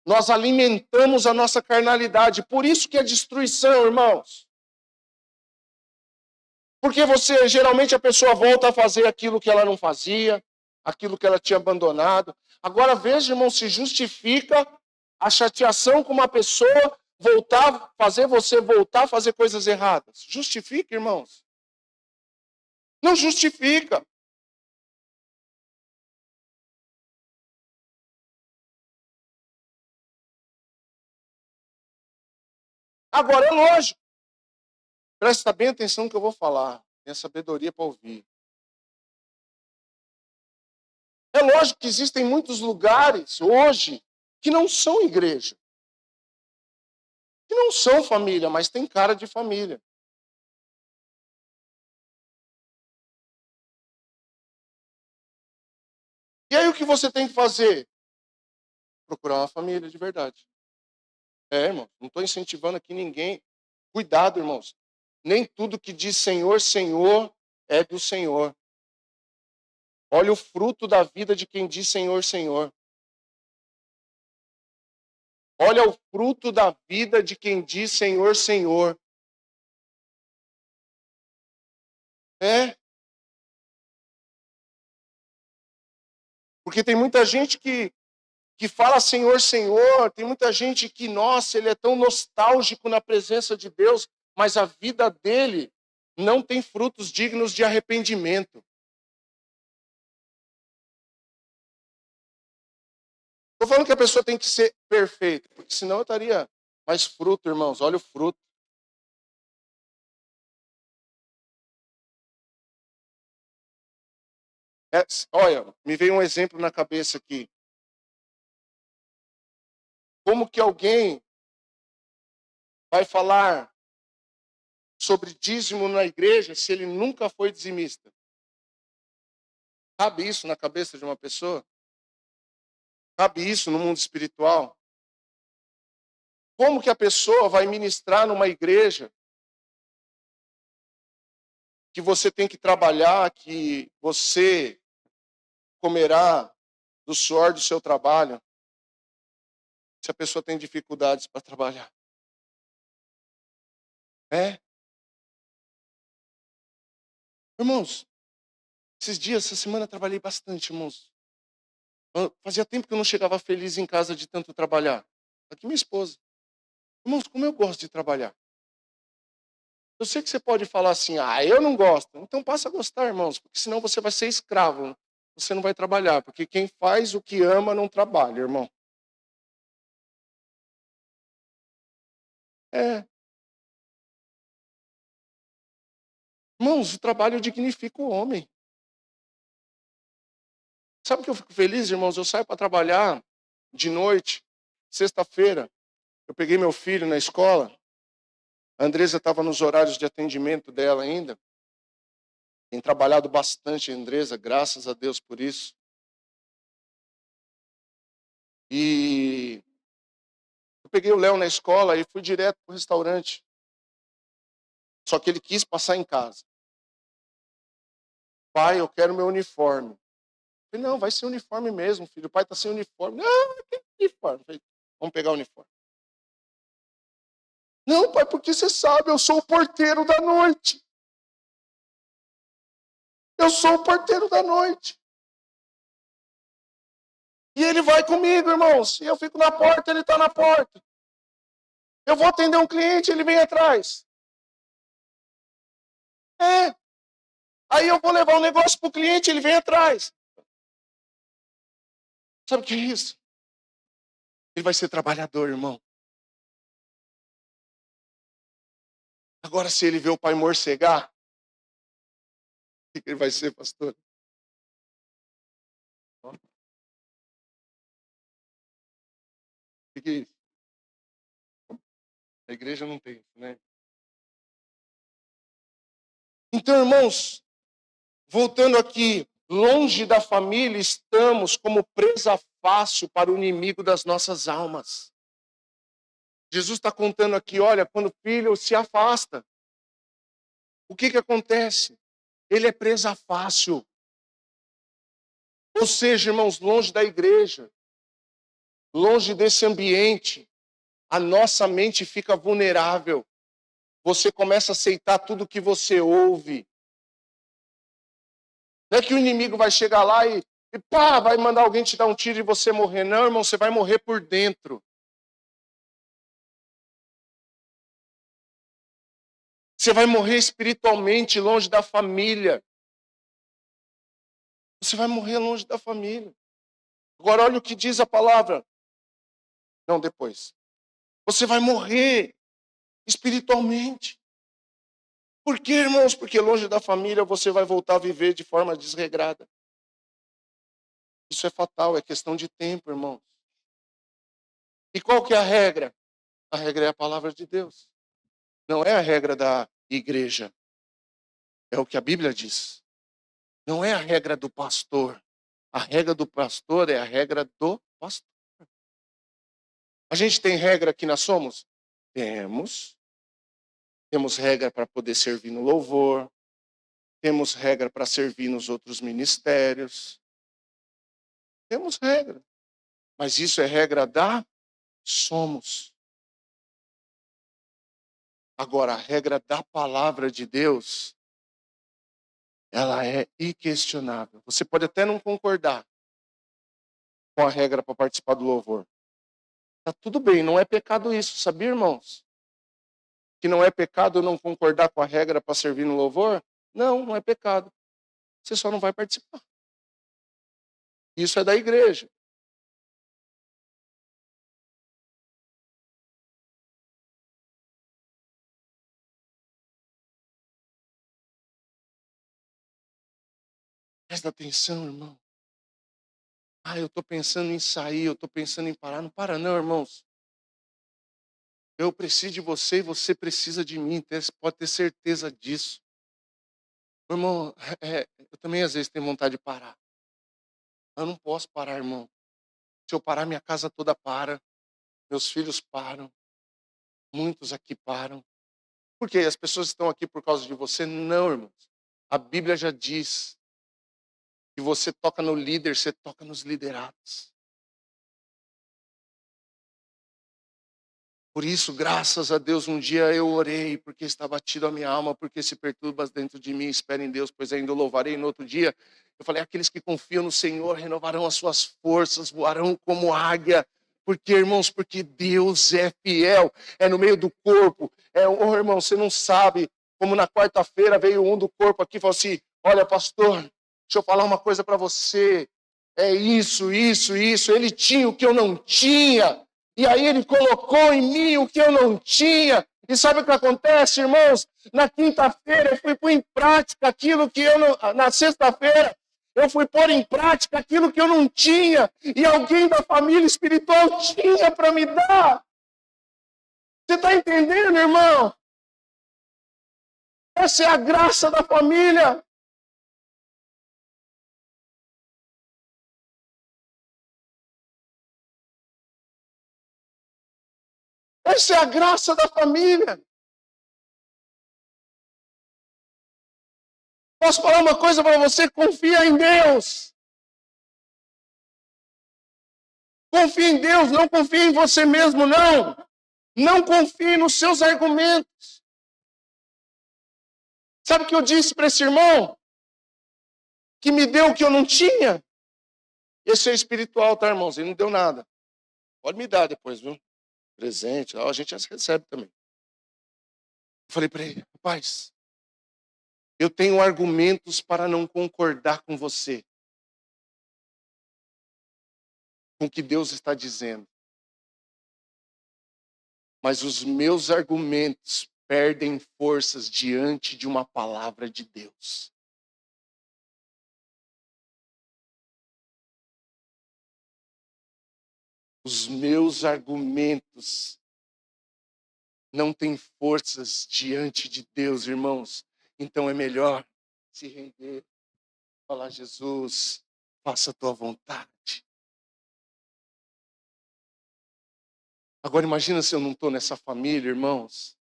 Nós alimentamos a nossa carnalidade. Por isso que é destruição, irmãos. Porque geralmente a pessoa volta a fazer aquilo que ela não fazia, aquilo que ela tinha abandonado. Agora veja, irmão, se justifica a chateação com uma pessoa fazer você voltar a fazer coisas erradas. Justifica, irmãos? Não justifica. Agora, é lógico. Presta bem atenção no que eu vou falar. Tenha sabedoria para ouvir. É lógico que existem muitos lugares hoje que não são igreja. Que não são família, mas tem cara de família. E aí o que você tem que fazer? Procurar uma família de verdade. Irmão, não estou incentivando aqui ninguém. Cuidado, irmãos. Nem tudo que diz Senhor, Senhor é do Senhor. Olha o fruto da vida de quem diz Senhor, Senhor. Olha o fruto da vida de quem diz Senhor, Senhor. Porque tem muita gente que fala Senhor, Senhor, tem muita gente que, nossa, ele é tão nostálgico na presença de Deus, mas a vida dele não tem frutos dignos de arrependimento. Estou falando que a pessoa tem que ser perfeita, porque senão eu estaria mais fruto, irmãos, olha o fruto. Olha, me veio um exemplo na cabeça aqui. Como que alguém vai falar sobre dízimo na igreja se ele nunca foi dizimista? Cabe isso na cabeça de uma pessoa? Cabe isso no mundo espiritual? Como que a pessoa vai ministrar numa igreja que você tem que trabalhar, que você comerá do suor do seu trabalho, se a pessoa tem dificuldades para trabalhar? Irmãos, esses dias, essa semana, eu trabalhei bastante, irmãos. Fazia tempo que eu não chegava feliz em casa de tanto trabalhar. Aqui minha esposa. Irmãos, como eu gosto de trabalhar. Eu sei que você pode falar assim, eu não gosto. Então passa a gostar, irmãos, porque senão você vai ser escravo. Você não vai trabalhar, porque quem faz o que ama não trabalha, irmão. Irmãos, o trabalho dignifica o homem. Sabe o que eu fico feliz, irmãos? Eu saio para trabalhar de noite, sexta-feira. Eu peguei meu filho na escola. A Andresa estava nos horários de atendimento dela ainda. Tem trabalhado bastante a Andresa, graças a Deus por isso. E eu peguei o Léo na escola e fui direto para o restaurante. Só que ele quis passar em casa. Pai, eu quero meu uniforme. Eu falei, não, vai ser uniforme mesmo, filho. O pai está sem uniforme. Não, que uniforme? Eu falei, vamos pegar o uniforme. Não, pai, porque você sabe, eu sou o porteiro da noite. Eu sou o porteiro da noite. E ele vai comigo, irmãos. E eu fico na porta, ele está na porta. Eu vou atender um cliente, ele vem atrás. Aí eu vou levar um negócio para o cliente, ele vem atrás. Sabe o que é isso? Ele vai ser trabalhador, irmão. Agora, se ele vê o pai morcegar, o que ele vai ser, pastor? O que é isso? A igreja não tem isso, né? Então, irmãos, voltando aqui, longe da família estamos como presa fácil para o inimigo das nossas almas. Jesus está contando aqui, olha, quando o filho se afasta, o que acontece? Ele é presa fácil. Ou seja, irmãos, longe da igreja, longe desse ambiente, a nossa mente fica vulnerável. Você começa a aceitar tudo que você ouve. Não é que o inimigo vai chegar lá e pá, vai mandar alguém te dar um tiro e você morrer. Não, irmão, você vai morrer por dentro. Você vai morrer espiritualmente longe da família. Você vai morrer longe da família. Agora olha o que diz a palavra. Não, depois. Você vai morrer. espiritualmente. Por quê, irmãos? Porque longe da família você vai voltar a viver de forma desregrada. Isso é fatal, é questão de tempo, irmãos. E qual que é a regra? A regra é a palavra de Deus. Não é a regra da igreja. É o que a Bíblia diz. Não é a regra do pastor. A regra do pastor é a regra do pastor. A gente tem regra que nós somos? Temos. Temos regra para poder servir no louvor. Temos regra para servir nos outros ministérios. Temos regra. Mas isso é regra da somos. Agora, a regra da palavra de Deus, ela é inquestionável. Você pode até não concordar com a regra para participar do louvor. Tá tudo bem, não é pecado isso, sabia, irmãos? Que não é pecado eu não concordar com a regra para servir no louvor? Não, não é pecado. Você só não vai participar. Isso é da igreja. Presta atenção, irmão. Eu estou pensando em sair, eu estou pensando em parar. Não para não, irmãos. Eu preciso de você e você precisa de mim. Você pode ter certeza disso. Irmão, eu também às vezes tenho vontade de parar. Eu não posso parar, irmão. Se eu parar, minha casa toda para. Meus filhos param. Muitos aqui param. Por quê? As pessoas estão aqui por causa de você? Não, irmãos. A Bíblia já diz que você toca no líder, você toca nos liderados. Por isso, graças a Deus, um dia eu orei, porque está batido a minha alma, porque se perturba dentro de mim, espera em Deus, pois ainda o louvarei. No outro dia, eu falei, aqueles que confiam no Senhor renovarão as suas forças, voarão como águia. Porque, irmãos, porque Deus é fiel, é no meio do corpo. Irmão, você não sabe, como na quarta-feira veio um do corpo aqui e falou assim, olha, pastor, deixa eu falar uma coisa para você. É isso. Ele tinha o que eu não tinha. E aí ele colocou em mim o que eu não tinha. E sabe o que acontece, irmãos? Na quinta-feira eu fui pôr em prática aquilo que eu não... Na sexta-feira eu fui pôr em prática aquilo que eu não tinha. E alguém da família espiritual tinha para me dar. Você está entendendo, irmão? Essa é a graça da família. Essa é a graça da família. Posso falar uma coisa para você? Confia em Deus. Confie em Deus, não confie em você mesmo, não. Não confie nos seus argumentos. Sabe o que eu disse para esse irmão? Que me deu o que eu não tinha? Esse é espiritual, tá, irmãos? Ele não deu nada. Pode me dar depois, viu? Presente, a gente já recebe também. Eu falei para ele, rapaz, eu tenho argumentos para não concordar com você. Com o que Deus está dizendo. Mas os meus argumentos perdem forças diante de uma palavra de Deus. Os meus argumentos não têm forças diante de Deus, irmãos. Então é melhor se render, falar, Jesus, faça a tua vontade. Agora imagina se eu não estou nessa família, irmãos.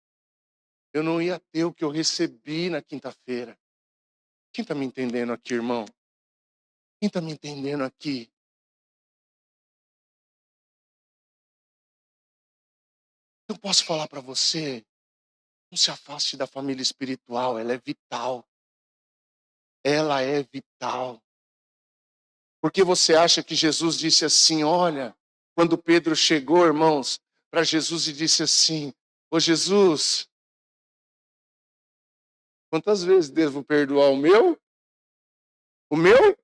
Eu não ia ter o que eu recebi na quinta-feira. Quem está me entendendo aqui, irmão? Quem está me entendendo aqui? Eu posso falar para você, não se afaste da família espiritual, ela é vital. Ela é vital. Porque você acha que Jesus disse assim, olha, quando Pedro chegou, irmãos, para Jesus e disse assim, ô Jesus, quantas vezes devo perdoar o meu? O meu?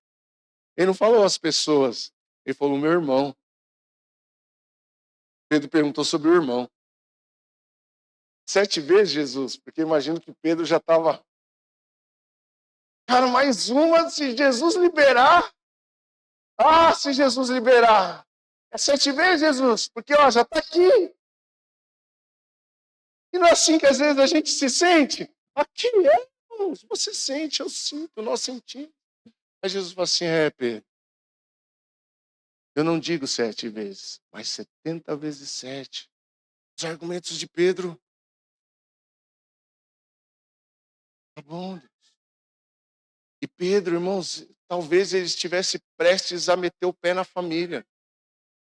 Ele não falou as pessoas, ele falou o meu irmão. Pedro perguntou sobre o irmão. 7 vezes, Jesus? Porque imagino que Pedro já estava... Cara, mais uma, se Jesus liberar. Ah, se Jesus liberar. É 7 vezes, Jesus, porque já está aqui. E não é assim que às vezes a gente se sente? Aqui irmãos, você sente, eu sinto, nós sentimos. Aí Jesus fala assim, Pedro, eu não digo 7 vezes, mas 70 vezes 7. Os argumentos de Pedro. Tá bom, Deus. E Pedro, irmãos, talvez ele estivesse prestes a meter o pé na família.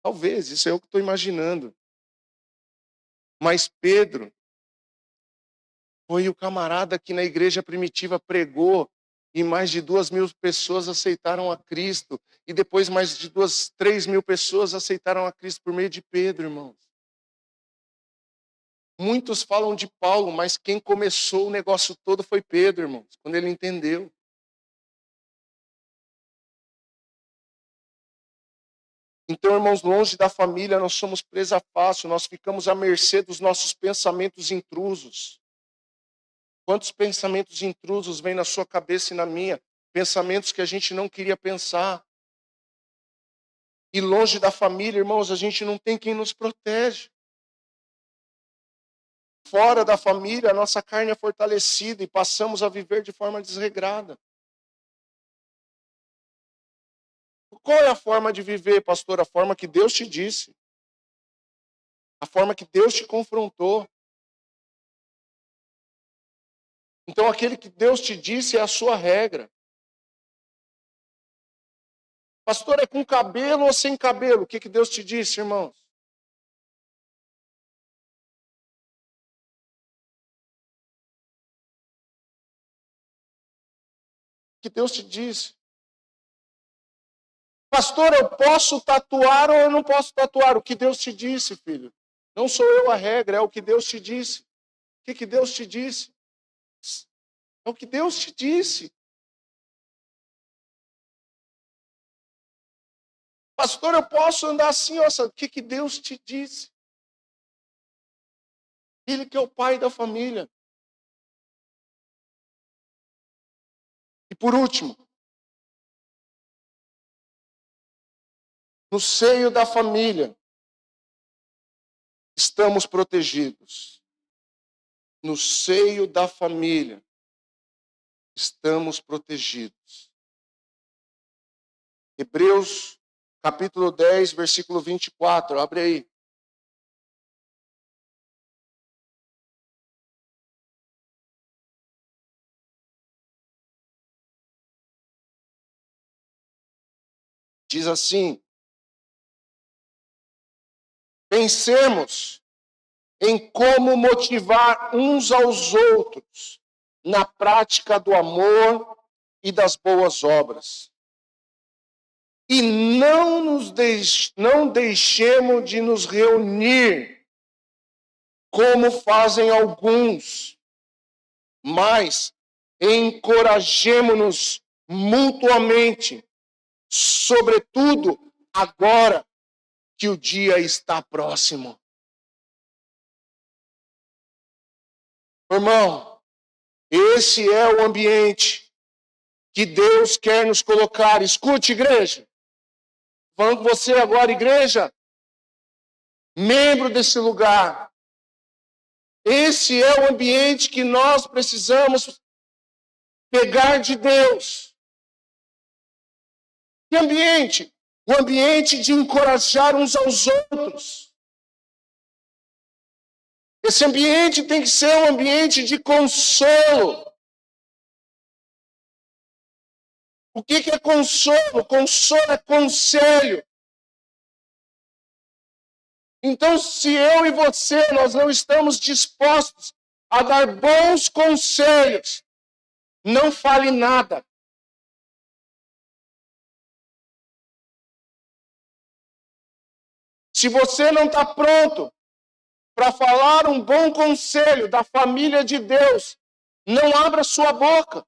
Talvez, isso é eu que estou imaginando. Mas Pedro foi o camarada que na igreja primitiva pregou e mais de 2.000 pessoas aceitaram a Cristo. E depois mais de 3.000 pessoas aceitaram a Cristo por meio de Pedro, irmãos. Muitos falam de Paulo, mas quem começou o negócio todo foi Pedro, irmãos, quando ele entendeu. Então, irmãos, longe da família, nós somos presa fácil, nós ficamos à mercê dos nossos pensamentos intrusos. Quantos pensamentos intrusos vêm na sua cabeça e na minha? Pensamentos que a gente não queria pensar. E longe da família, irmãos, a gente não tem quem nos protege. Fora da família, a nossa carne é fortalecida e passamos a viver de forma desregrada. Qual é a forma de viver, pastor? A forma que Deus te disse. A forma que Deus te confrontou. Então, aquele que Deus te disse é a sua regra. Pastor, é com cabelo ou sem cabelo? O que Deus te disse, irmãos? O que Deus te disse? Pastor, eu posso tatuar ou eu não posso tatuar? O que Deus te disse, filho? Não sou eu a regra, é o que Deus te disse. O que Deus te disse? É o que Deus te disse. Pastor, eu posso andar assim, o que Deus te disse? Ele que é o pai da família. E por último, no seio da família, estamos protegidos. No seio da família, estamos protegidos. Hebreus, capítulo 10, versículo 24, abre aí. Diz assim: pensemos em como motivar uns aos outros na prática do amor e das boas obras. E não deixemos de nos reunir, como fazem alguns, mas encorajemo-nos mutuamente, sobretudo agora que o dia está próximo. Irmão, esse é o ambiente que Deus quer nos colocar. Escute, igreja. Falando com você agora, igreja, membro desse lugar. Esse é o ambiente que nós precisamos pegar de Deus. Que ambiente? O ambiente de encorajar uns aos outros. Esse ambiente tem que ser um ambiente de consolo. O que é consolo? Consolo é conselho. Então, se eu e você, nós não estamos dispostos a dar bons conselhos, não fale nada. Se você não está pronto para falar um bom conselho da família de Deus, não abra sua boca.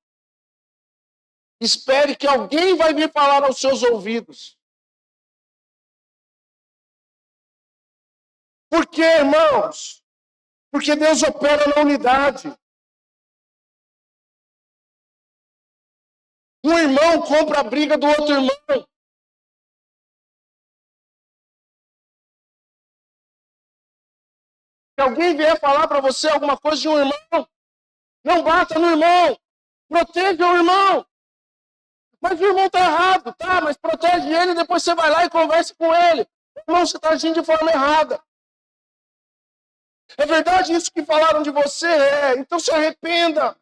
Espere que alguém vai vir falar aos seus ouvidos. Por quê, irmãos? Porque Deus opera na unidade. Um irmão compra a briga do outro irmão. Se alguém vier falar para você alguma coisa de um irmão, não bata no irmão. Proteja o irmão. Mas o irmão está errado, tá? Mas protege ele, depois você vai lá e conversa com ele. Irmão, você está agindo de forma errada. É verdade isso que falaram de você? É. Então se arrependa.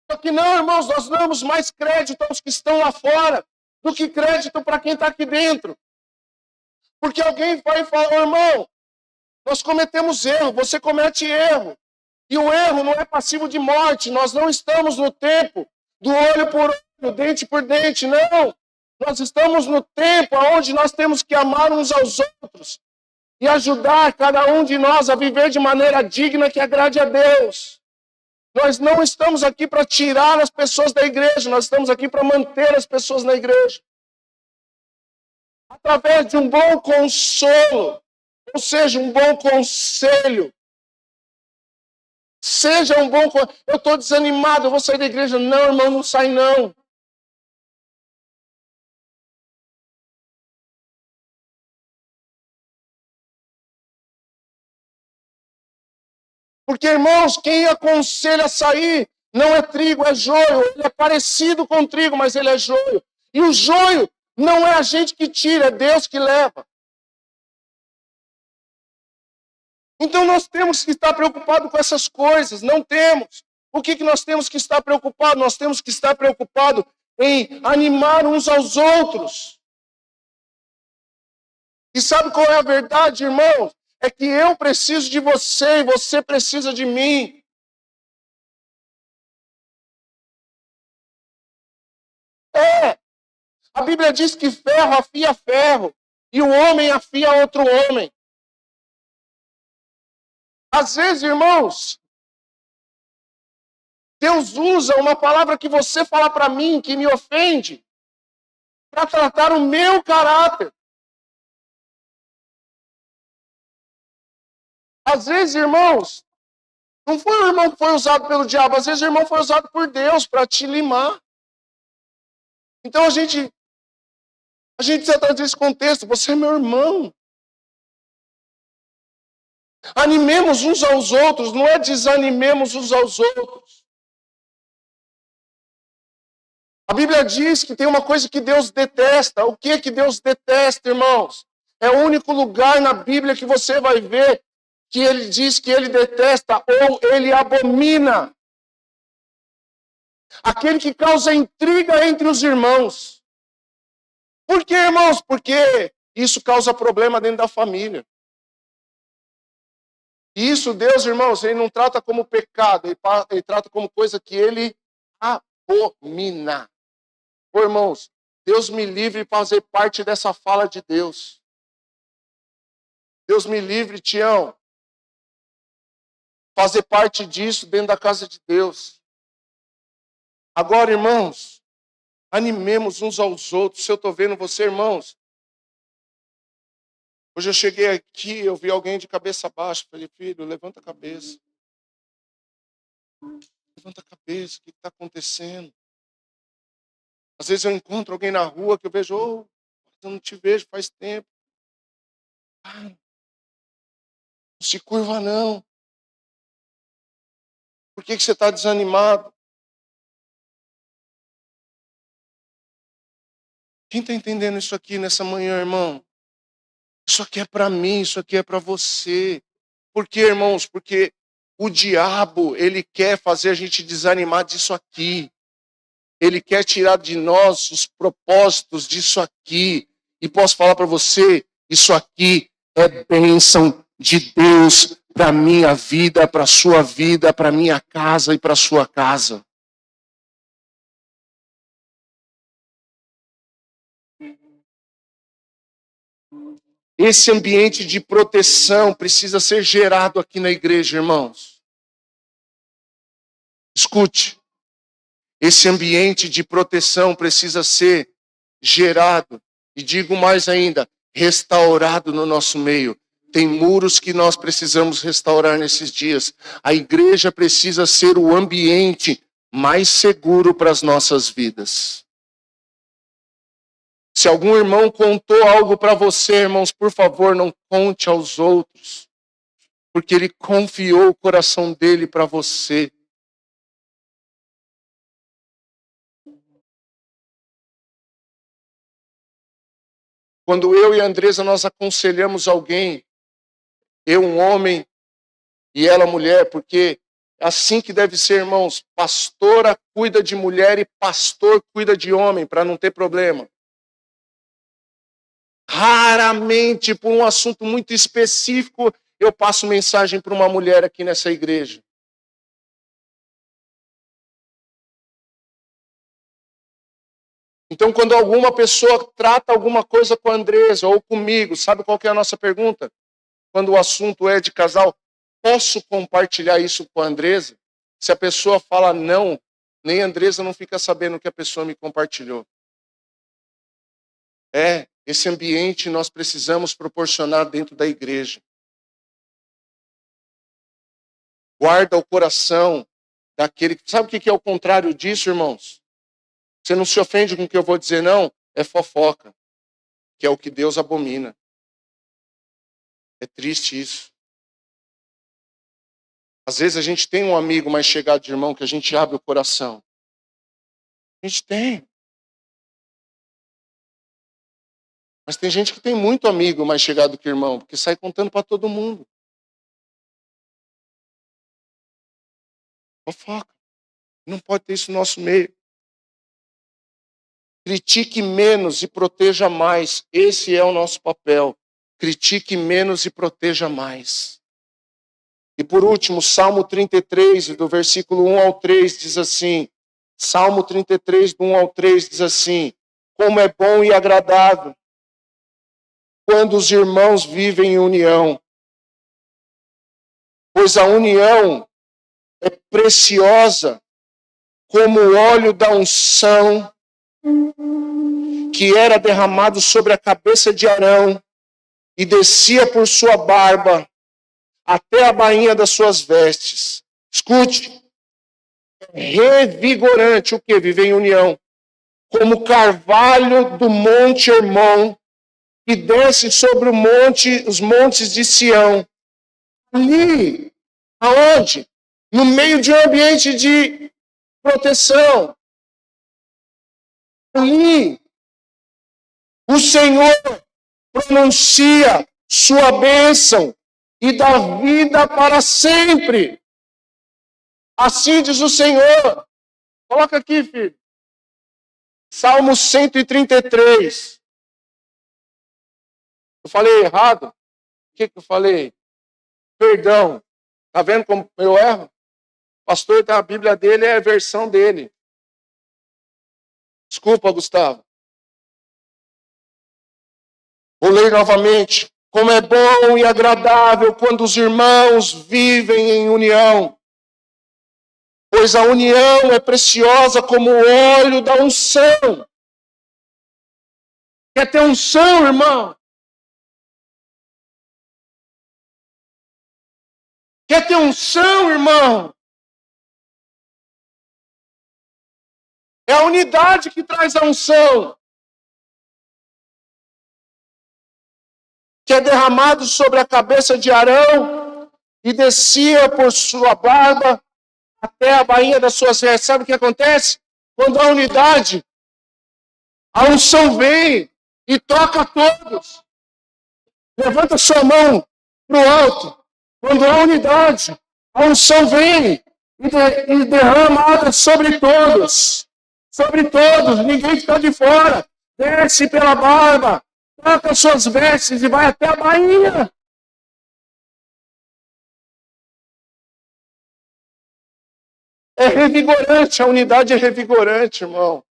Só que não, irmãos, nós damos mais crédito aos que estão lá fora do que crédito para quem está aqui dentro. Porque alguém vai falar, irmão, nós cometemos erro, você comete erro. E o erro não é passivo de morte. Nós não estamos no tempo do olho por olho, dente por dente, não. Nós estamos no tempo onde nós temos que amar uns aos outros e ajudar cada um de nós a viver de maneira digna que agrade a Deus. Nós não estamos aqui para tirar as pessoas da igreja, nós estamos aqui para manter as pessoas na igreja. Através de um bom consolo, ou seja, um bom conselho. Seja um bom conselho. Eu estou desanimado, eu vou sair da igreja. Não, irmão, não sai não. Porque, irmãos, quem aconselha a sair não é trigo, é joio. Ele é parecido com trigo, mas ele é joio. E o joio não é a gente que tira, é Deus que leva. Então nós temos que estar preocupados com essas coisas. Não temos. O que nós temos que estar preocupados? Nós temos que estar preocupados em animar uns aos outros. E sabe qual é a verdade, irmãos? É que eu preciso de você e você precisa de mim. É. A Bíblia diz que ferro afia ferro e o homem afia outro homem. Às vezes, irmãos, Deus usa uma palavra que você fala para mim, que me ofende, para tratar o meu caráter. Às vezes, irmãos, não foi o irmão que foi usado pelo diabo, às vezes o irmão foi usado por Deus para te limar. Então a gente precisa trazer esse contexto. Você é meu irmão. Animemos uns aos outros, não é desanimemos uns aos outros. A Bíblia diz que tem uma coisa que Deus detesta. O que é que Deus detesta, irmãos? É o único lugar na Bíblia que você vai ver que ele diz que ele detesta ou ele abomina. Aquele que causa intriga entre os irmãos. Por quê, irmãos? Porque isso causa problema dentro da família. E isso, Deus, irmãos, ele não trata como pecado, ele trata como coisa que ele abomina. Ô, irmãos, Deus me livre de fazer parte dessa fala de Deus. Deus me livre, Tião, fazer parte disso dentro da casa de Deus. Agora, irmãos, animemos uns aos outros. Se eu estou vendo você, irmãos, hoje eu cheguei aqui, eu vi alguém de cabeça baixa. Falei, filho, levanta a cabeça. Levanta a cabeça, o que está acontecendo? Às vezes eu encontro alguém na rua que eu vejo, eu não te vejo faz tempo. Não se curva não. Por que você está desanimado? Quem está entendendo isso aqui nessa manhã, irmão? Isso aqui é para mim, isso aqui é para você. Por quê, irmãos? Porque o diabo, ele quer fazer a gente desanimar disso aqui. Ele quer tirar de nós os propósitos disso aqui. E posso falar para você, isso aqui é bênção de Deus para a minha vida, para a sua vida, para a minha casa e para a sua casa. Esse ambiente de proteção precisa ser gerado aqui na igreja, irmãos. Escute. Esse ambiente de proteção precisa ser gerado E digo mais ainda, restaurado no nosso meio. Tem muros que nós precisamos restaurar nesses dias. A igreja precisa ser o ambiente mais seguro para as nossas vidas. Se algum irmão contou algo para você, irmãos, por favor, não conte aos outros. Porque ele confiou o coração dele para você. Quando eu e a Andresa nós aconselhamos alguém, eu um homem e ela mulher, porque é assim que deve ser, irmãos. Pastora cuida de mulher e pastor cuida de homem, para não ter problema. Raramente, por um assunto muito específico, eu passo mensagem para uma mulher aqui nessa igreja. Então, quando alguma pessoa trata alguma coisa com a Andresa ou comigo, sabe qual que é a nossa pergunta? Quando o assunto é de casal, posso compartilhar isso com a Andresa? Se a pessoa fala não, nem a Andresa não fica sabendo que a pessoa me compartilhou. Esse ambiente nós precisamos proporcionar dentro da igreja. Guarda o coração daquele... Sabe o que é o contrário disso, irmãos? Você não se ofende com o que eu vou dizer, não? É fofoca, que é o que Deus abomina. É triste isso. Às vezes a gente tem um amigo mais chegado de irmão que a gente abre o coração. A gente tem. Mas tem gente que tem muito amigo mais chegado que irmão, porque sai contando para todo mundo. Fofoca. Não pode ter isso no nosso meio. Critique menos e proteja mais. Esse é o nosso papel. Critique menos e proteja mais. E por último, Salmo 33, do versículo 1 ao 3, diz assim. Salmo 33, do 1 ao 3, diz assim. Como é bom e agradável quando os irmãos vivem em união. Pois a união é preciosa como o óleo da unção que era derramado sobre a cabeça de Arão e descia por sua barba até a bainha das suas vestes. Escute, revigorante o que? Viver em união. Como o carvalho do Monte Hermon, que desce sobre os montes de Sião. Ali, aonde? No meio de um ambiente de proteção. Ali, o Senhor pronuncia sua bênção e dá vida para sempre. Assim diz o Senhor. Coloca aqui, filho. Salmo 133. Eu falei errado? O que eu falei? Perdão. Tá vendo como eu erro? O pastor, a Bíblia dele é a versão dele. Desculpa, Gustavo. Vou ler novamente. Como é bom e agradável quando os irmãos vivem em união. Pois a união é preciosa como o óleo da unção. Quer ter unção, irmão? Quer ter unção, irmão? É a unidade que traz a unção. Que é derramado sobre a cabeça de Arão e descia por sua barba até a bainha das suas vestes. Sabe o que acontece? Quando há unidade, a unção vem e toca a todos. Levanta sua mão para o alto. Quando há unidade, a unção vem e derrama sobre todos. Sobre todos, ninguém fica de fora. Desce pela barba, toca as suas vestes e vai até a bainha. É revigorante, a unidade é revigorante, irmão.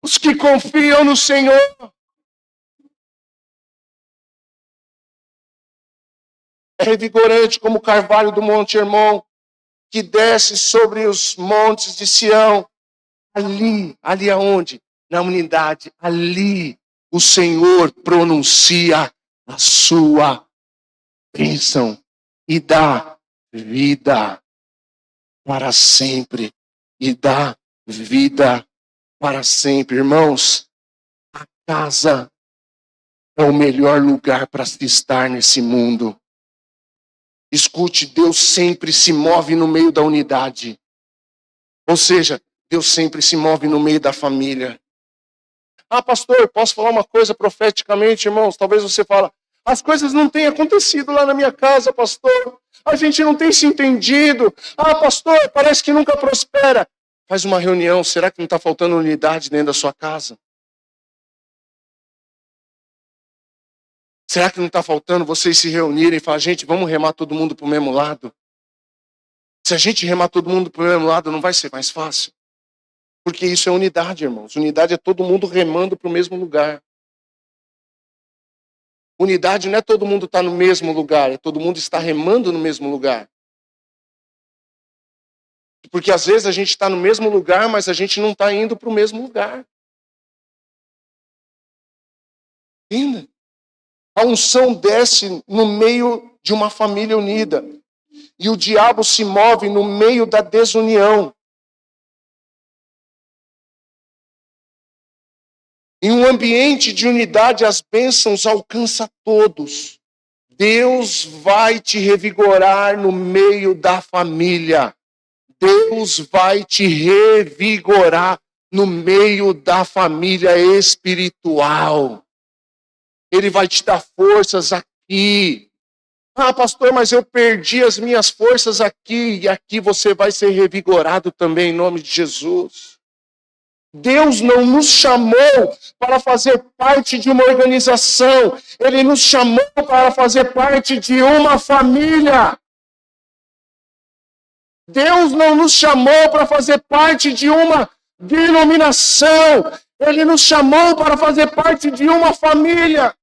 Os que confiam no Senhor. É revigorante como o carvalho do Monte Hermon, que desce sobre os montes de Sião ali aonde? Na unidade, ali o Senhor pronuncia a sua bênção e dá vida para sempre. E dá vida para sempre. Irmãos, a casa é o melhor lugar para se estar nesse mundo. Escute, Deus sempre se move no meio da unidade. Ou seja, Deus sempre se move no meio da família. Ah, pastor, posso falar uma coisa profeticamente, irmãos? Talvez você fale, as coisas não têm acontecido lá na minha casa, pastor. A gente não tem se entendido. Ah, pastor, parece que nunca prospera. Faz uma reunião, será que não está faltando unidade dentro da sua casa? Será que não está faltando vocês se reunirem e falar, gente, vamos remar todo mundo para o mesmo lado? Se a gente remar todo mundo para o mesmo lado, não vai ser mais fácil? Porque isso é unidade, irmãos. Unidade é todo mundo remando para o mesmo lugar. Unidade não é todo mundo estar no mesmo lugar, é todo mundo estar remando no mesmo lugar. Porque às vezes a gente está no mesmo lugar, mas a gente não está indo para o mesmo lugar. Entenda? A unção desce no meio de uma família unida. E o diabo se move no meio da desunião. Em um ambiente de unidade, as bênçãos alcançam todos. Deus vai te revigorar no meio da família. Deus vai te revigorar no meio da família espiritual. Ele vai te dar forças aqui. Ah, pastor, mas eu perdi as minhas forças aqui. E aqui você vai ser revigorado também em nome de Jesus. Deus não nos chamou para fazer parte de uma organização. Ele nos chamou para fazer parte de uma família. Deus não nos chamou para fazer parte de uma denominação. Ele nos chamou para fazer parte de uma família.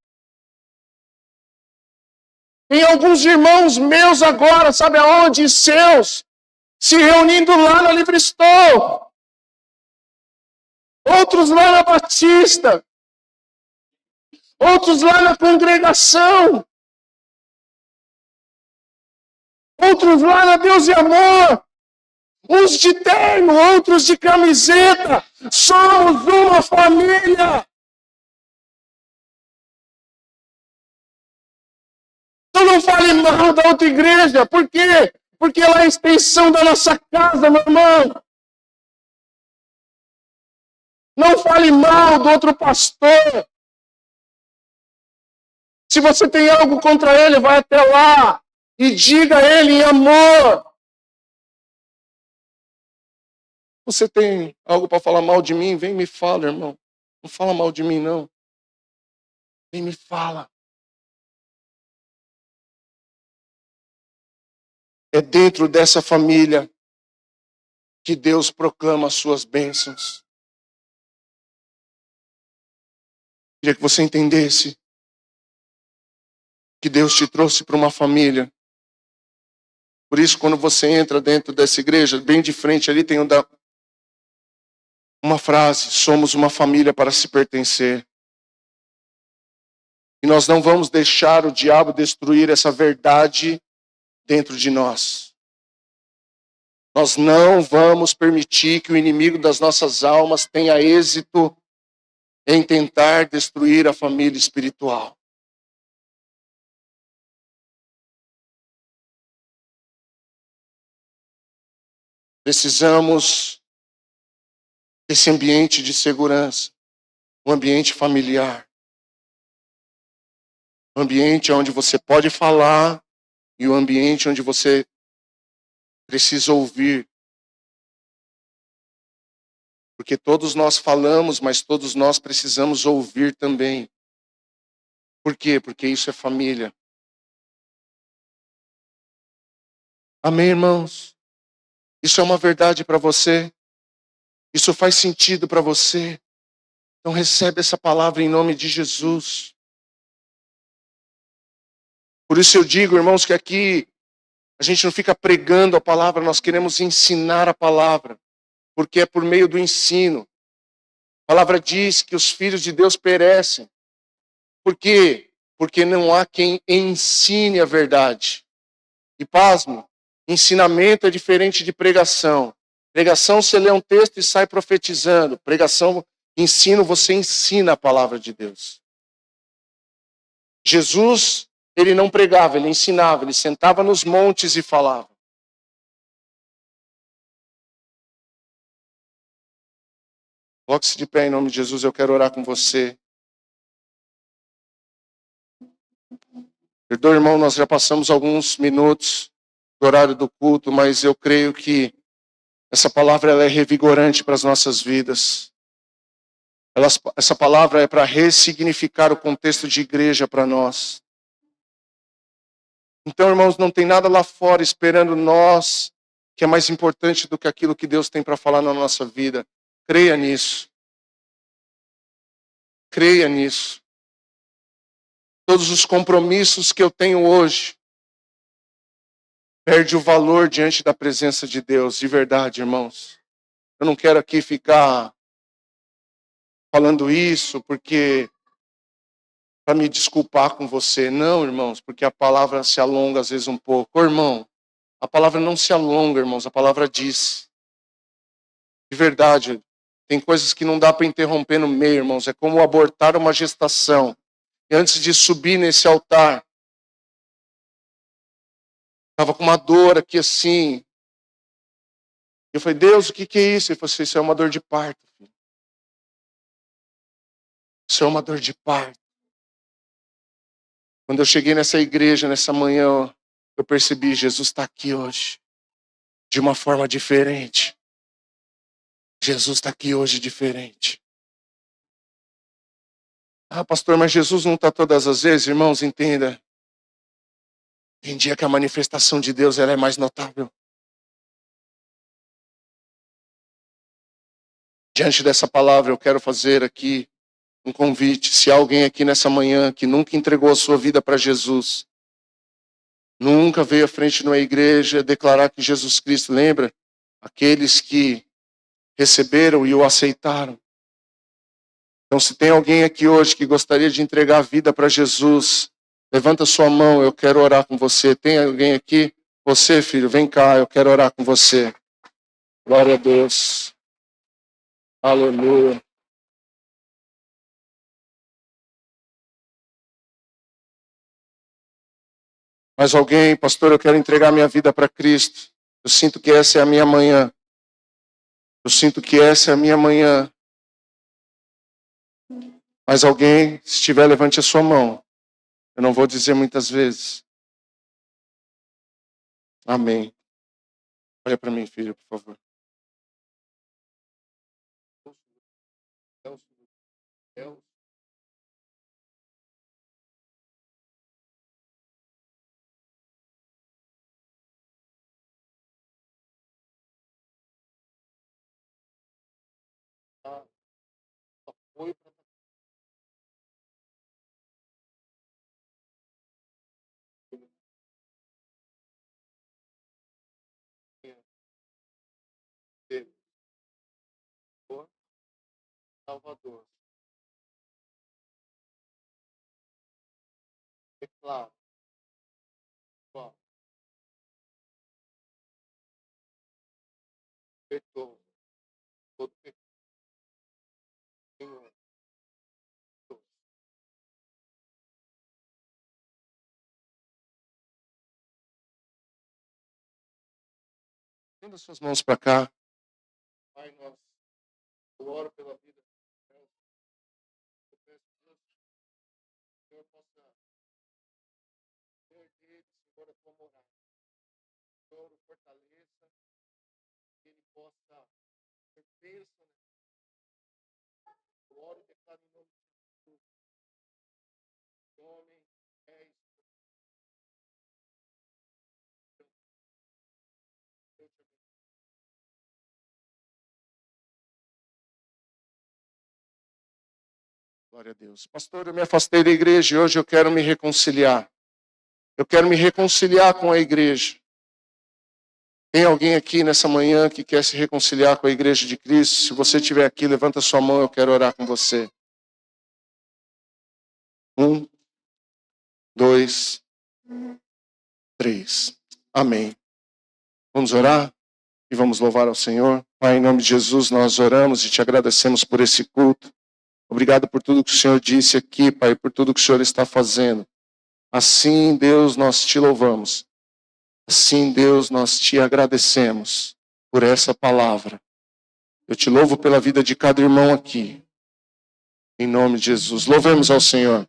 Tem alguns irmãos meus agora, sabe aonde? Seus, se reunindo lá na Livre Store. Outros lá na Batista. Outros lá na congregação. Outros lá na Deus e Amor. Uns de terno, outros de camiseta. Somos uma família. Então não fale mal da outra igreja. Por quê? Porque ela é a extensão da nossa casa, meu irmão. Não fale mal do outro pastor. Se você tem algo contra ele, vai até lá e diga a ele em amor. Você tem algo para falar mal de mim? Vem me fala, irmão. Não fala mal de mim, não. Vem me fala. É dentro dessa família que Deus proclama as suas bênçãos. Queria que você entendesse que Deus te trouxe para uma família. Por isso, quando você entra dentro dessa igreja, bem de frente ali tem uma frase: somos uma família para se pertencer. E nós não vamos deixar o diabo destruir essa verdade dentro de nós. Nós não vamos permitir que o inimigo das nossas almas tenha êxito em tentar destruir a família espiritual. Precisamos desse ambiente de segurança, um ambiente familiar, um ambiente onde você pode falar e um ambiente onde você precisa ouvir. Porque todos nós falamos, mas todos nós precisamos ouvir também. Por quê? Porque isso é família. Amém, irmãos? Isso é uma verdade para você? Isso faz sentido para você? Então recebe essa palavra em nome de Jesus. Por isso eu digo, irmãos, que aqui a gente não fica pregando a palavra, nós queremos ensinar a palavra. porque é por meio do ensino. A palavra diz que os filhos de Deus perecem. Por quê? Porque não há quem ensine a verdade. E pasmo, ensinamento é diferente de pregação. Pregação, você lê um texto e sai profetizando. Pregação, ensino, você ensina a palavra de Deus. Jesus, ele não pregava, ele ensinava, ele sentava nos montes e falava. Coloque-se de pé em nome de Jesus, eu quero orar com você. Perdoa, irmão, nós já passamos alguns minutos do horário do culto, mas eu creio que essa palavra ela é revigorante para as nossas vidas. Essa palavra é para ressignificar o contexto de igreja para nós. Então, irmãos, não tem nada lá fora esperando nós que é mais importante do que aquilo que Deus tem para falar na nossa vida. Creia nisso. Creia nisso. Todos os compromissos que eu tenho hoje perde o valor diante da presença de Deus, de verdade, irmãos. Eu não quero aqui ficar falando isso porque para me desculpar com você. Não, irmãos, porque a palavra se alonga às vezes um pouco. Ô, irmão, a palavra não se alonga, irmãos, a palavra diz. De verdade, tem coisas que não dá para interromper no meio, irmãos. É como abortar uma gestação. E antes de subir nesse altar, estava com uma dor aqui assim. Eu falei, Deus, o que é isso? Ele falou assim, isso é uma dor de parto, filho. Isso é uma dor de parto. Quando eu cheguei nessa igreja, nessa manhã, eu percebi, Jesus está aqui hoje. De uma forma diferente. Jesus está aqui hoje diferente. Ah, pastor, mas Jesus não está todas as vezes, irmãos, entenda. Tem dia que a manifestação de Deus ela é mais notável. Diante dessa palavra, eu quero fazer aqui um convite. Se há alguém aqui nessa manhã que nunca entregou a sua vida para Jesus, nunca veio à frente numa igreja declarar que Jesus Cristo, lembra? Aqueles que receberam e o aceitaram. Então, se tem alguém aqui hoje que gostaria de entregar a vida para Jesus, levanta sua mão, eu quero orar com você. Tem alguém aqui? Você, filho, vem cá, eu quero orar com você. Glória a Deus. Aleluia. Mais alguém? Pastor, eu quero entregar minha vida para Cristo. Eu sinto que essa é a minha manhã. Eu sinto que essa é a minha manhã. Mais alguém? Se estiver, levante a sua mão. Eu não vou dizer muitas vezes. Amém. Olha para mim, filho, por favor. Foi para Salvador. Declaro. Perdoa todo pecado. Tenda suas mãos para cá. Pai, eu oro pela vida. Eu peço a Deus que o Senhor possa ter dele, Senhor, a tua morada. Senhor, o fortaleça, que ele possa ser bênção. Eu oro e declaro em nome de Jesus. Homem, és Deus te abençoe. Glória a Deus. Pastor, eu me afastei da igreja e hoje eu quero me reconciliar. Eu quero me reconciliar com a igreja. Tem alguém aqui nessa manhã que quer se reconciliar com a igreja de Cristo? Se você estiver aqui, levanta sua mão, eu quero orar com você. 1, 2, 3. Amém. Vamos orar e vamos louvar ao Senhor. Pai, em nome de Jesus, nós oramos e te agradecemos por esse culto. Obrigado por tudo que o Senhor disse aqui, Pai, por tudo que o Senhor está fazendo. Assim, Deus, nós te louvamos. Assim, Deus, nós te agradecemos por essa palavra. Eu te louvo pela vida de cada irmão aqui. Em nome de Jesus. Louvemos ao Senhor.